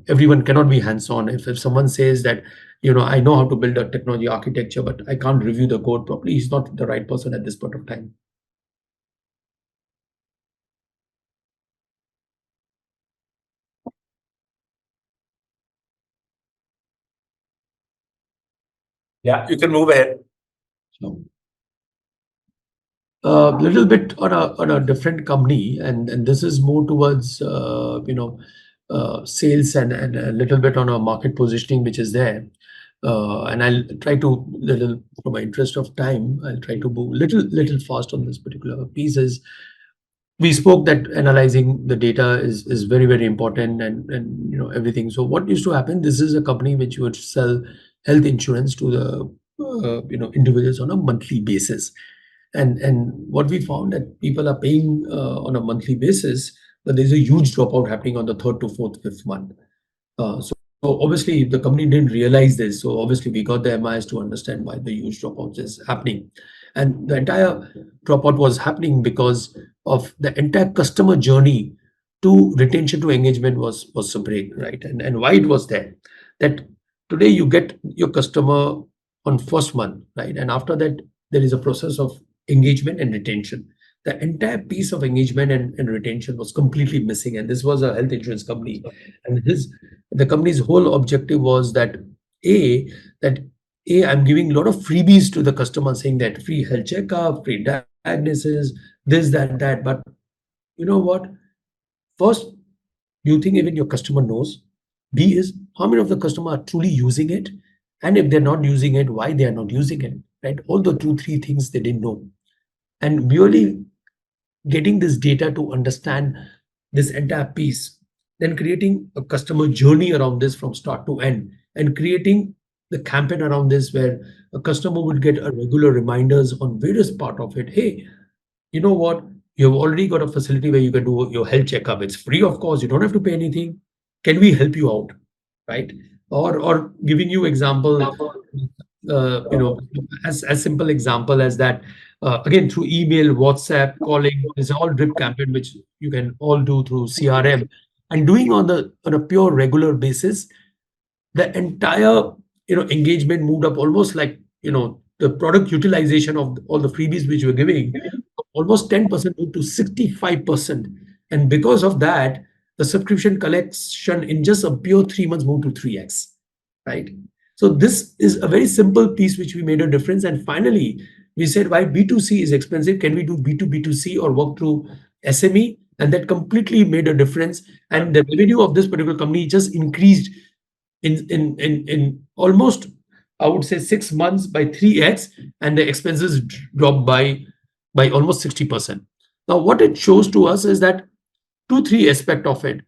everyone cannot be hands-on. If someone says that, I know how to build a technology architecture, but I can't review the code properly, he's not the right person at this point of time. Yeah, you can move ahead. So, a little bit on a different company, and this is more towards sales and a little bit on a market positioning which is there. And I'll try to, little for my interest of time, I'll try to move little fast on this particular piece. Is we spoke that analyzing the data is very important, and everything. So what used to happen? This is a company which would sell health insurance to the individuals on a monthly basis. And what we found that people are paying on a monthly basis, but there's a huge dropout happening on the third to fourth, fifth month. So obviously the company didn't realize this. So obviously we got the MIs to understand why the huge dropout is happening. And the entire dropout was happening because of the entire customer journey to retention to engagement was a break, right? And why it was there. That today you get your customer on first month, right? And after that, there is a process of engagement and retention. The entire piece of engagement and retention was completely missing. And this was a health insurance company. And the company's whole objective was that I'm giving a lot of freebies to the customer, saying that free health checkup, free diagnosis, this, that. But you know what? First, do you think even your customer knows? B is how many of the customer are truly using it? And if they're not using it, why they are not using it, right? All the 2-3 things they didn't know. And merely getting this data to understand this entire piece, then creating a customer journey around this from start to end, and creating the campaign around this where a customer would get a regular reminders on various part of it. Hey, you know what? You've already got a facility where you can do your health checkup. It's free, of course. You don't have to pay anything. Can we help you out, right? Or giving you example, as simple example as that. Again, through email, WhatsApp, calling, is all drip campaign which you can all do through CRM, and doing on a pure regular basis. The entire engagement moved up almost like the product utilization of all the freebies which we're giving, almost 10% moved to 65%. And because of that, the subscription collection in just a pure 3 months moved to 3x, right? So this is a very simple piece which we made a difference. And finally, we said, why B2C is expensive, can we do B2B2C or work through SME? And that completely made a difference. And the revenue of this particular company just increased in almost, I would say, 6 months by 3x, and the expenses dropped by almost 60%. Now, what it shows to us is that 2-3 aspect of it.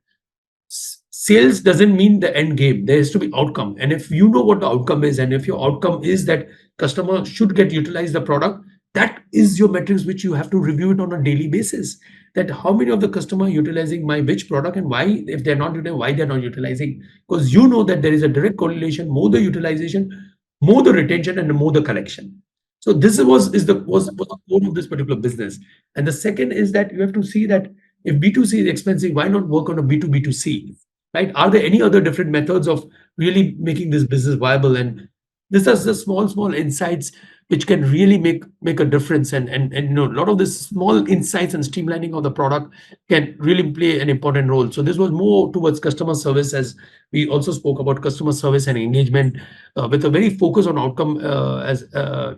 Sales doesn't mean the end game. There has to be outcome. And if you know what the outcome is, and if your outcome is that customer should get utilized the product, that is your metrics which you have to review it on a daily basis. That how many of the customer are utilizing my which product, and why, if they're not utilizing, why they're not utilizing. Because you know that there is a direct correlation, more the utilization, more the retention, and more the collection. So this was the core of this particular business. And the second is that you have to see that if B2C is expensive, why not work on a B2B2C, right? Are there any other different methods of really making this business viable? And this is the small insights which can really make a difference, and you know, a lot of this small insights and streamlining of the product can really play an important role. So this was more towards customer service, as we also spoke about customer service and engagement, with a very focus on outcome, as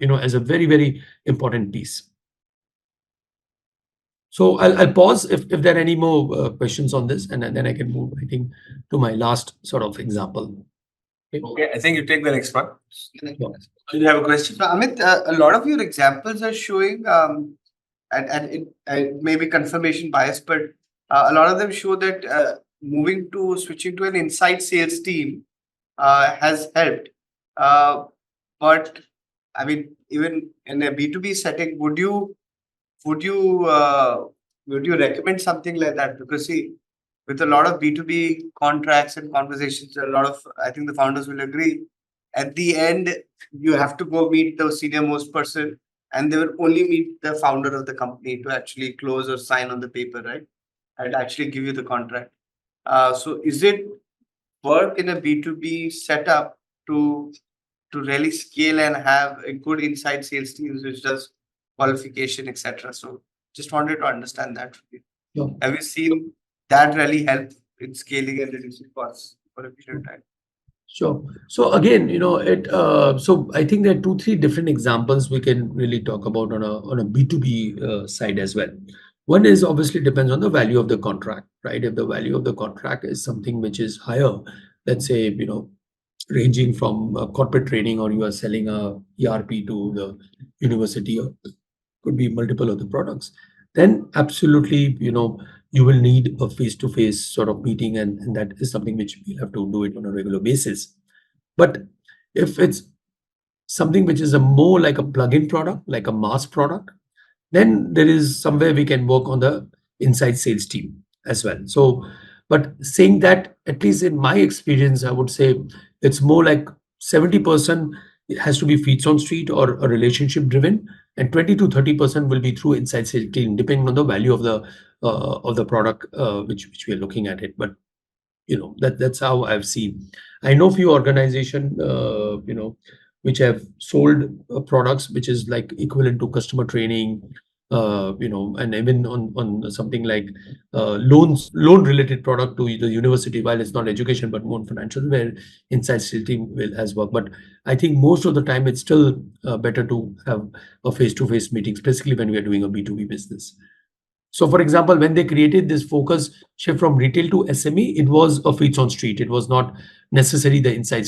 you know, as a very important piece. So I'll pause if there are any more questions on this, and then I can move, I think, to my last sort of example. Okay, I think you take the next one. Yeah. Do you have a question? So, Amit, a lot of your examples are showing, and it may be confirmation bias, but a lot of them show that switching to an inside sales team has helped. But I mean, even in a B2B setting, would you recommend something like that? Because see, with a lot of B2B contracts and conversations, I think the founders will agree, at the end, you have to go meet the senior most person, and they will only meet the founder of the company to actually close or sign on the paper, right? And actually give you the contract. So is it work in a B2B setup to really scale and have a good inside sales teams which does qualification, etc.? So just wanted to understand that. Yeah. Have you seen that really help in scaling and reducing costs for a period of time? Sure. So again, you know, so I think there are 2-3 different examples we can really talk about on a B2B side as well. One is obviously depends on the value of the contract, right? If the value of the contract is something which is higher, let's say, you know, ranging from corporate training, or you are selling a ERP to the university, or could be multiple of the products, then absolutely, you know, you will need a face-to-face sort of meeting, and that is something which we'll have to do it on a regular basis. But if it's something which is a more like a plug-in product, like a mass product, then there is somewhere we can work on the inside sales team as well. So, but saying that, at least in my experience, I would say it's more like 70% it has to be feet on street or a relationship driven, and 20 to 30% will be through inside sales team, depending on the value of the product which we are looking at it. But you know, that's how I've seen. I know few organization, you know, which have sold products which is like equivalent to customer training, you know, and even on something like loan related product to the university, while it's not education but more financial, where inside sales team will has work. But I think most of the time it's still better to have a face-to-face meeting, especially when we are doing a B2B business. So, for example, when they created this focus shift from retail to SME, it was a feet on street. It was not necessarily the inside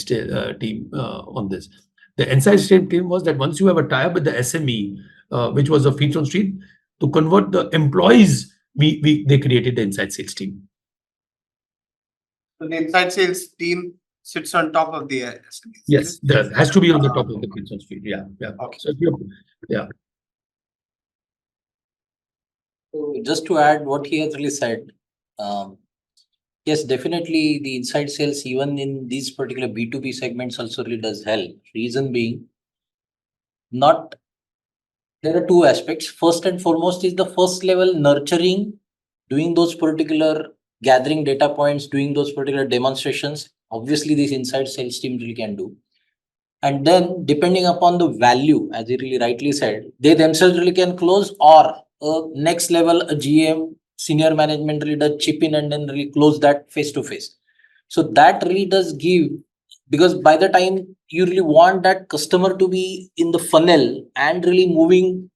team on this. The inside team was that once you have a tie-up with the SME, which was a feet on street, to convert the employees, they created the inside sales team. So the inside sales team sits on top of the SME. Yes, that has to be on the top of the feet on street. Yeah. Okay. So yeah. So just to add what he has really said, yes, definitely the inside sales, even in these particular B2B segments, also really does help. Reason being, there are two aspects. First and foremost is the first level nurturing, doing those particular gathering data points, doing those particular demonstrations. Obviously, this inside sales team really can do. And then depending upon the value, as he really rightly said, they themselves really can close, or next level, a GM, senior management really does chip in and then really close that face to face. So that really does give, because by the time you really want that customer to be in the funnel and really moving,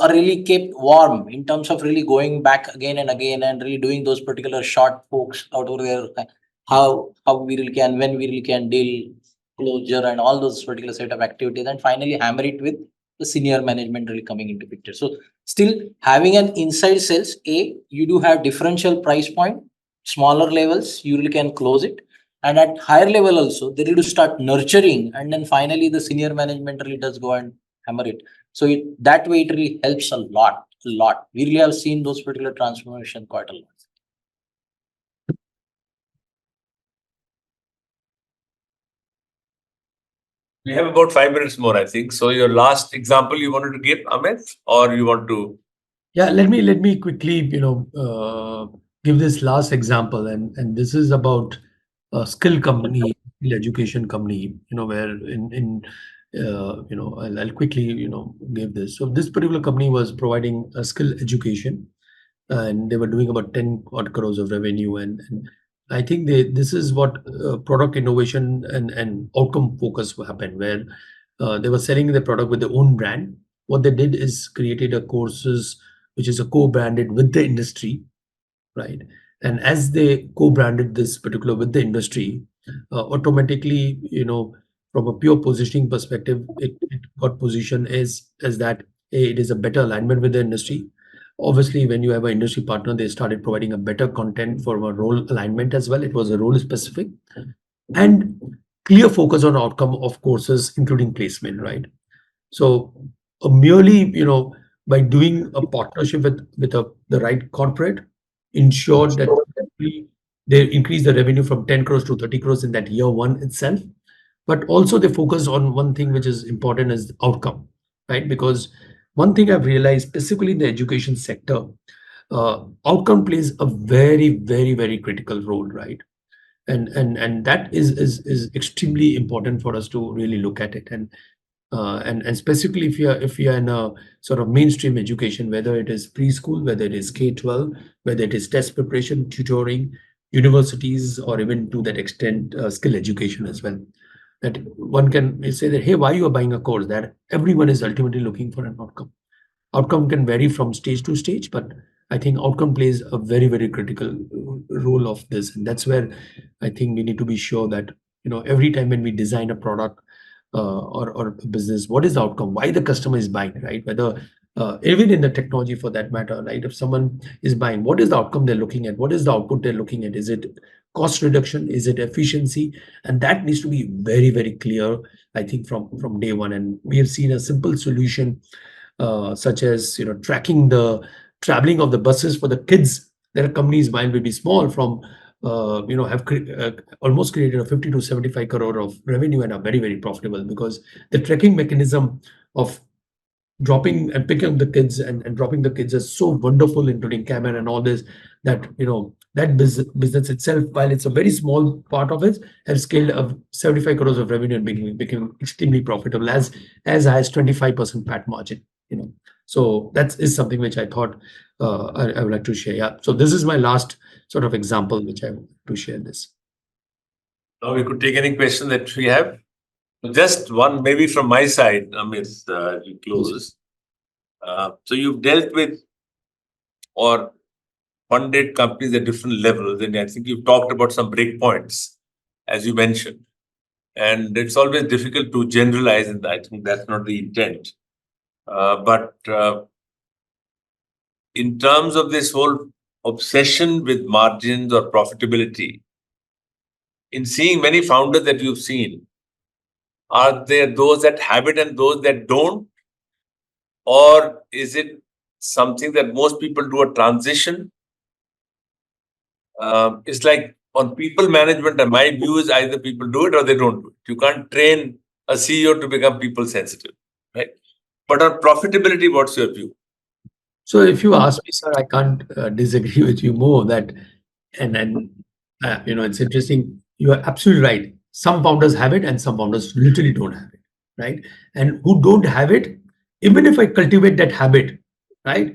are really kept warm in terms of really going back again and again and really doing those particular short folks out over there, how we really can, when we really can deal closure and all those particular set of activities, and finally hammer it with the senior management really coming into picture. So still having an inside sales, you do have differential price point, smaller levels, you really can close it. And at higher level also, they need to start nurturing, and then finally the senior management really does go and hammer it. So that way it really helps a lot. We really have seen those particular transformation quite a lot. We have about 5 minutes more, I think. So your last example you wanted to give, Amit, or you want to? Yeah, let me quickly, you know, give this last example, and this is about a skill company, skill education company, you know, where in I'll quickly give this. So this particular company was providing a skill education, and they were doing about 10 odd crores of revenue, and I think this is what product innovation and outcome focus happened, where they were selling the product with their own brand. What they did is created a courses which is a co-branded with the industry, right? And as they co-branded this particular with the industry, automatically, from a pure positioning perspective, it got positioned as that it is a better alignment with the industry. Obviously, when you have an industry partner, they started providing a better content for a role alignment as well. It was a role specific and clear focus on outcome of courses, including placement, right? So merely, by doing a partnership with the right corporate, ensured that they increase the revenue from 10 crores to 30 crores in that year one itself. But also they focus on one thing which is important is outcome, right? Because one thing I've realized, specifically in the education sector, outcome plays a very, very, very critical role, right? And that is extremely important for us to really look at it. And specifically if you're in a sort of mainstream education, whether it is preschool, whether it is K-12, whether it is test preparation, tutoring, universities, or even to that extent skill education as well, that one can say that, hey, why you are buying a course? That everyone is ultimately looking for an outcome. Outcome can vary from stage to stage, but I think outcome plays a very, very critical role of this. And that's where I think we need to be sure that, every time when we design a product or a business, what is the outcome? Why the customer is buying, right? Whether even in the technology for that matter, right? If someone is buying, what is the outcome they're looking at? What is the output they're looking at? Is it cost reduction? Is it efficiency? And that needs to be very, very clear, I think, from day one. And we have seen a simple solution such as tracking the traveling of the buses for the kids. Their company's mind will be small from have almost created a 50 to 75 crore of revenue and are very, very profitable, because the tracking mechanism of dropping and picking up the kids and dropping the kids is so wonderful, including cabin and all this, that that business itself, while it's a very small part of it, has scaled up 75 crores of revenue and became extremely profitable, as high as 25% PAT margin. So that is something which I thought I would like to share. Yeah. So this is my last sort of example which I want to share this. Now we could take any question that we have. Just one, maybe from my side, Amit, you close. So you've dealt with or funded companies at different levels, and I think you've talked about some breakpoints, as you mentioned. And it's always difficult to generalize, and I think that's not the intent. But in terms of this whole obsession with margins or profitability, in seeing many founders that you've seen, are there those that have it and those that don't? Or is it something that most people do a transition? It's like on people management, and my view is either people do it or they don't do it. You can't train a CEO to become people sensitive, right? But on profitability, what's your view? So if you ask me, sir, I can't disagree with you more that, and then, it's interesting. You are absolutely right. Some founders have it and some founders literally don't have it, right? And who don't have it, even if I cultivate that habit, right,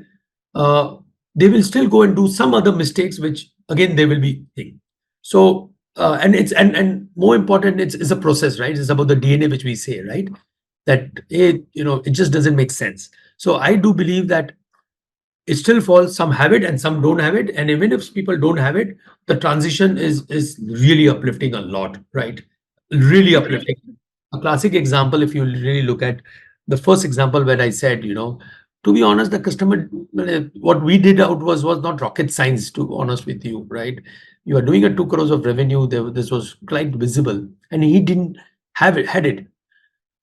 they will still go and do some other mistakes, which again, they will be thinking. So, and it's, and more important, it's a process, right? It's about the DNA, which we say, right? That, it just doesn't make sense. So I do believe that it still falls, some have it and some don't have it. And even if people don't have it, the transition is really uplifting a lot, right? Really uplifting. A classic example, if you really look at the first example where I said, to be honest, the customer, what we did out was not rocket science, to be honest with you, right? You are doing a 2 crores of revenue. This was quite visible, and he didn't had it.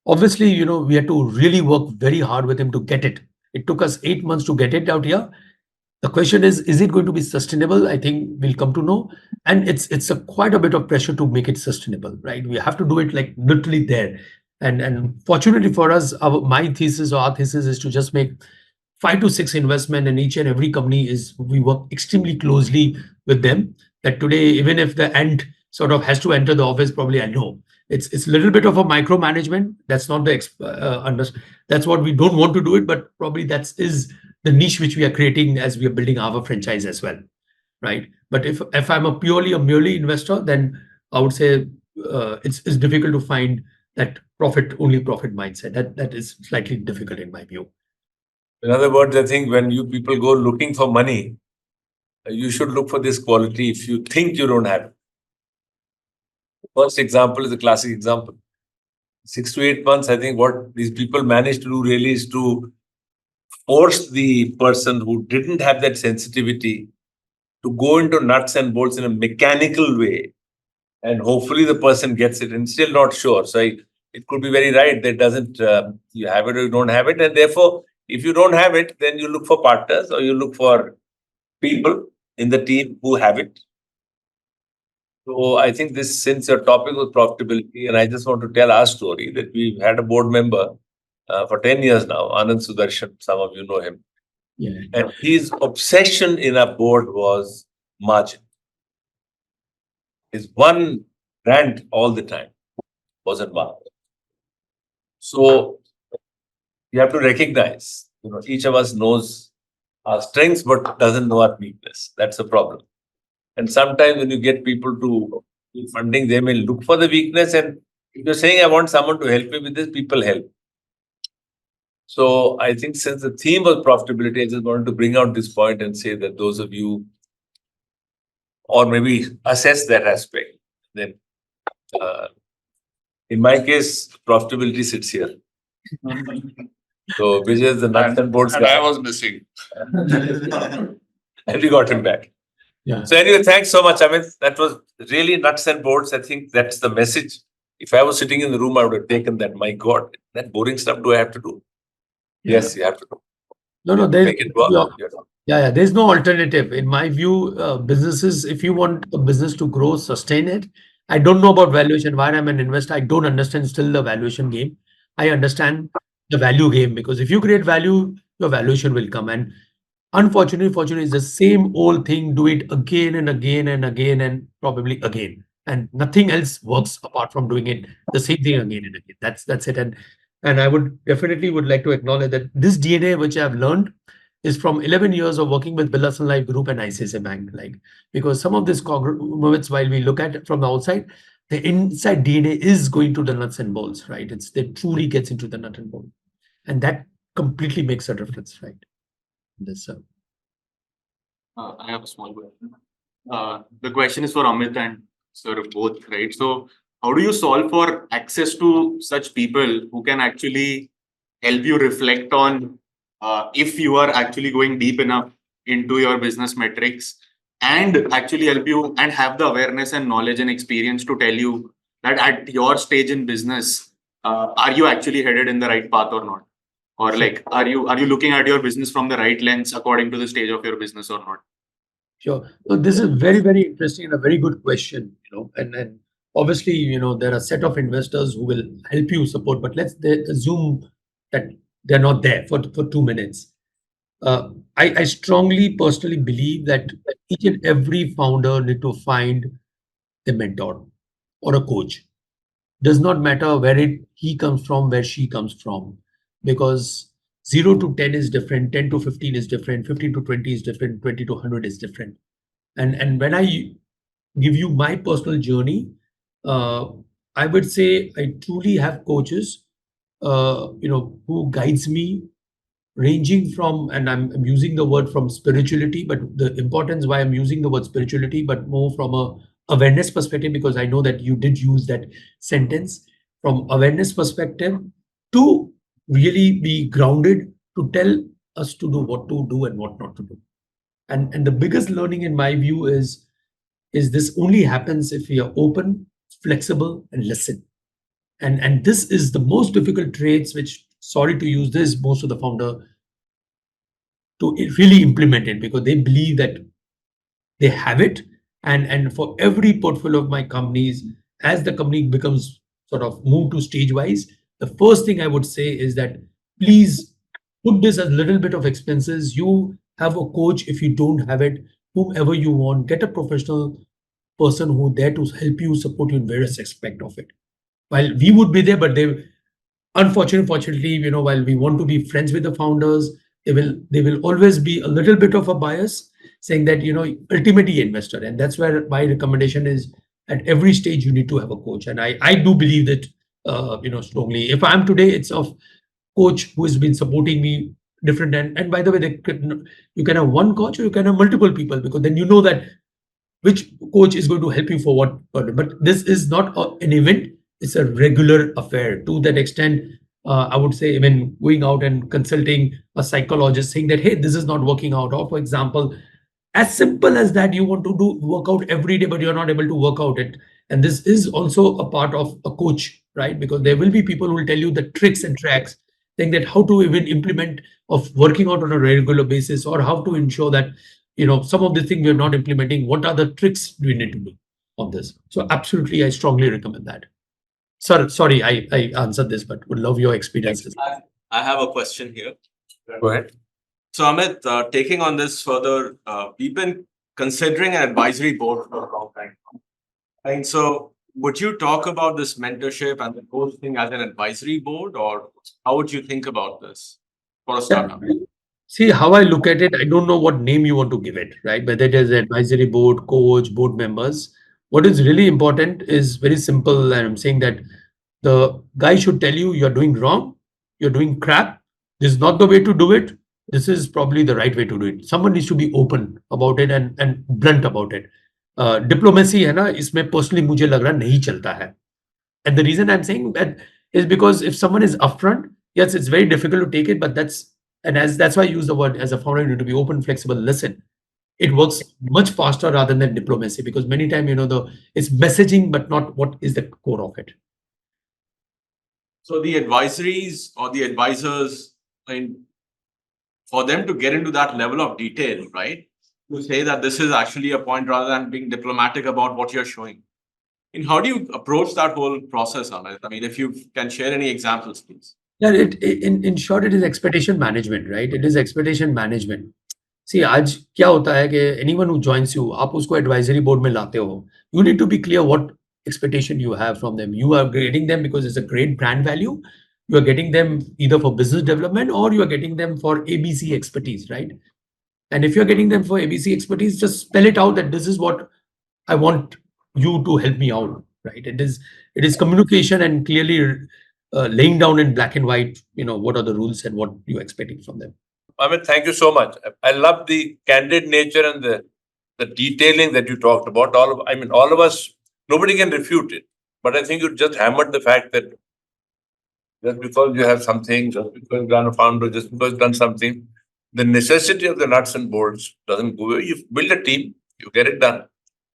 Obviously, we had to really work very hard with him to get it. It took us 8 months to get it out here. The question is it going to be sustainable? I think we'll come to know. And it's quite a bit of pressure to make it sustainable, right? We have to do it like literally there. And fortunately for us, my thesis or our thesis is to just make 5 to 6 investment in each and every company. We work extremely closely with them. That today, even if the end sort of has to enter the office, probably I know. it's a little bit of a micromanagement. That's not the that's what we don't want to do it, but probably is the niche which we are creating as we are building our franchise as well, right? But if I'm a merely investor, then I would say it's difficult to find that only profit mindset. That is slightly difficult in my view. In other words, I think when you people go looking for money, you should look for this quality if you think you don't have it. First example is a classic example. 6 to 8 months, I think what these people managed to do really is to force the person who didn't have that sensitivity to go into nuts and bolts in a mechanical way. And hopefully the person gets it and still not sure. So it could be very right that doesn't, you have it or you don't have it. And therefore, if you don't have it, then you look for partners or you look for people in the team who have it. So I think since your topic was profitability, and I just want to tell our story that we've had a board member for 10 years now, Anand Sudarshan, some of you know him. Yeah. And his obsession in our board was margin. His one rant all the time was on margin. So you have to recognize, each of us knows our strengths, but doesn't know our weakness. That's a problem. And sometimes when you get people to do funding, they may look for the weakness. And if you're saying, I want someone to help me with this, people help. So I think since the theme was profitability, I just wanted to bring out this point and say that those of you, or maybe assess that aspect, then in my case, profitability sits here. So Vijay is the nuts and bolts guy. I was missing. And we got him back. Yeah. So anyway, thanks so much, Amit. That was really nuts and bolts. I think that's the message. If I was sitting in the room, I would have taken that. My God, that boring stuff do I have to do? Yeah. Yes, you have to do. No, there's Make it work. yeah, there's no alternative. In my view, businesses, if you want a business to grow, sustain it. I don't know about valuation. Why I'm an investor, I don't understand still the valuation game. I understand the value game, because if you create value, your valuation will come. And fortunately, it's the same old thing. Do it again and again and again and probably again. And nothing else works apart from doing it the same thing again and again. That's it. And I would definitely like to acknowledge that this DNA, which I've learned, is from 11 years of working with Birla Sun Life Group and ICICI Bank. Because some of these conglomerates, while we look at it from the outside, the inside DNA is going to the nuts and bolts, right? It truly gets into the nut and bolt. And that completely makes a difference, right? This, I have a small question. The question is for Amit and Sir both, right? So how do you solve for access to such people who can actually help you reflect on if you are actually going deep enough into your business metrics, and actually help you and have the awareness and knowledge and experience to tell you that at your stage in business, are you actually headed in the right path or not? Or are you looking at your business from the right lens according to the stage of your business or not? Sure. So this is very, very interesting and a very good question, and obviously, there are a set of investors who will help you support, but let's assume that they're not there for 2 minutes. I strongly personally believe that each and every founder need to find a mentor or a coach. Does not matter where he comes from, where she comes from, because 0 to 10 is different, 10 to 15 is different, 15 to 20 is different, 20 to 100 is different. And when I give you my personal journey, I would say I truly have coaches, who guides me, ranging from, and I'm using the word from spirituality, but the importance why I'm using the word spirituality, but more from a awareness perspective, because I know that you did use that sentence, from awareness perspective to really be grounded to tell us to do what to do and what not to do. And the biggest learning in my view is this only happens if we are open, flexible, and listen. And this is the most difficult traits, which, sorry to use this, most of the founder to really implement it, because they believe that they have it. And for every portfolio of my companies, as the company becomes sort of moved to stage wise, the first thing I would say is that please put this as a little bit of expenses. You have a coach. If you don't have it, whomever you want, get a professional person who there to help you, support you in various aspects of it. while we would be there, but fortunately, while we want to be friends with the founders, they will always be a little bit of a bias, saying that ultimately investor, and that's where my recommendation is at every stage you need to have a coach, and I do believe that strongly. If I'm today, it's of coach who has been supporting me different, and by the way, you can have one coach or you can have multiple people, because then you know that which coach is going to help you for what. But this is not an event, it's a regular affair. To that extent, I would say even going out and consulting a psychologist saying that, hey, this is not working out, or for example, as simple as that, you want to do workout every day but you're not able to work out it, and this is also a part of a coach, right? Because there will be people who will tell you the tricks and tracks, saying that how to even implement of working out on a regular basis, or how to ensure that some of the things we're not implementing, what are the tricks we need to do on this. So absolutely, I strongly recommend that. Sir, sorry, I answered this, but would love your experiences. I have a question here. Go ahead. So Amit, taking on this further, we've been considering an advisory board for a long time. And so would you talk about this mentorship and the whole thing as an advisory board, or how would you think about this for a startup? See, how I look at it, I don't know what name you want to give it, right? Whether it is advisory board, coach, board members. What is really important is very simple. And I'm saying that the guy should tell you you're doing wrong, you're doing crap. This is not the way to do it. This is probably the right way to do it. Someone needs to be open about it and blunt about it. Diplomacy है ना, इसमें personally मुझे लग रहा नहीं चलता है. And the reason I'm saying that is because if someone is upfront, yes, it's very difficult to take it, but that's why I use the word as a founder, you need to be open, flexible, listen. It works much faster rather than diplomacy, because many times, it's messaging, but not what is the core of it. So the advisories or the advisors, for them to get into that level of detail, right? To say that this is actually a point rather than being diplomatic about what you're showing. And how do you approach that whole process, Amit? I mean, if you can share any examples, please. Yeah, in short, it is expectation management, right? It is expectation management. See, आज क्या होता है कि anyone who joins you, आप उसको advisory board में लाते हो. You need to be clear what expectation you have from them. You are getting them because it's a great brand value. You are getting them either for business development, or you are getting them for ABC expertise, right? And if you're getting them for ABC expertise, just spell it out that this is what I want you to help me out, right? It is communication and clearly laying down in black and white, what are the rules and what you're expecting from them. Amit, thank you so much. I love the candid nature and the detailing that you talked about. All of us, nobody can refute it. But I think you just hammered the fact that just because you have something, just because you've done a founder, just because you've done something, the necessity of the nuts and bolts doesn't go away. You build a team, you get it done.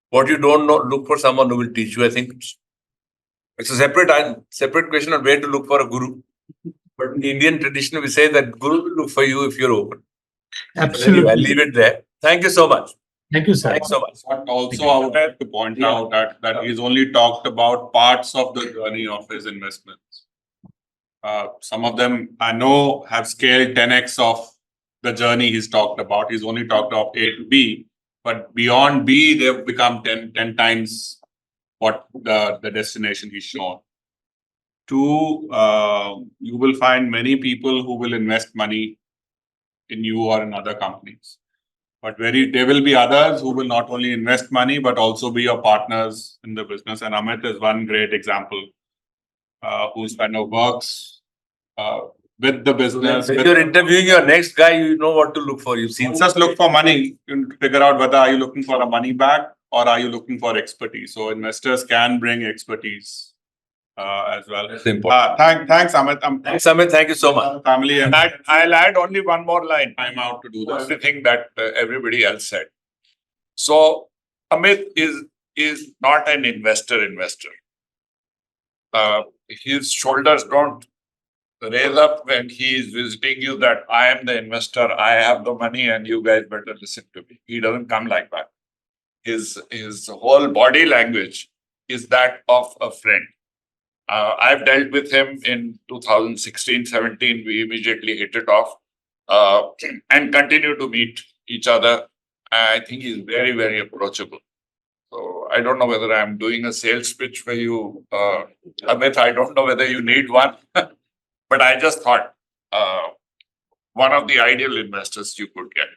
What you don't know, look for someone who will teach you. I think it's a separate question on where to look for a guru. But in the Indian tradition, we say that guru will look for you if you're open. Absolutely. I'll leave it there. Thank you so much. Thank you, sir. Thanks so much. But also, I would like to point out that he's only talked about parts of the journey of his investments. Some of them I know have scaled 10x of the journey he's talked about. He's only talked of A to B, but beyond B, they've become 10 times what the destination he's shown. Two, you will find many people who will invest money in you or in other companies. But there will be others who will not only invest money, but also be your partners in the business. And Amit is one great example who's kind of works with the business. When you're interviewing your next guy, you know what to look for. You've seen. Just look for money. You need to figure out whether are you looking for a money back or are you looking for expertise. So investors can bring expertise as well. That's important. Thanks, Amit. Thanks, Amit. Thank you so much. Family and I'll add only one more line. time out to do this. Everything that everybody else said. So Amit is not an investor. His shoulders don't raise up when he is visiting you that I am the investor, I have the money, and you guys better listen to me. He doesn't come like that. His whole body language is that of a friend. I've dealt with him in 2016-17. We immediately hit it off and continue to meet each other. I think he's very, very approachable. So I don't know whether I'm doing a sales pitch for you, Amit. I don't know whether you need one, but I just thought one of the ideal investors you could get.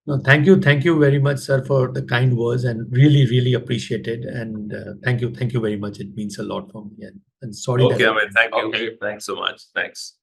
No, thank you very much, sir, for the kind words, and really appreciate it. And thank you very much. It means a lot for me. And sorry Okay, that Amit, thank you. Okay. Thanks so much. Thanks.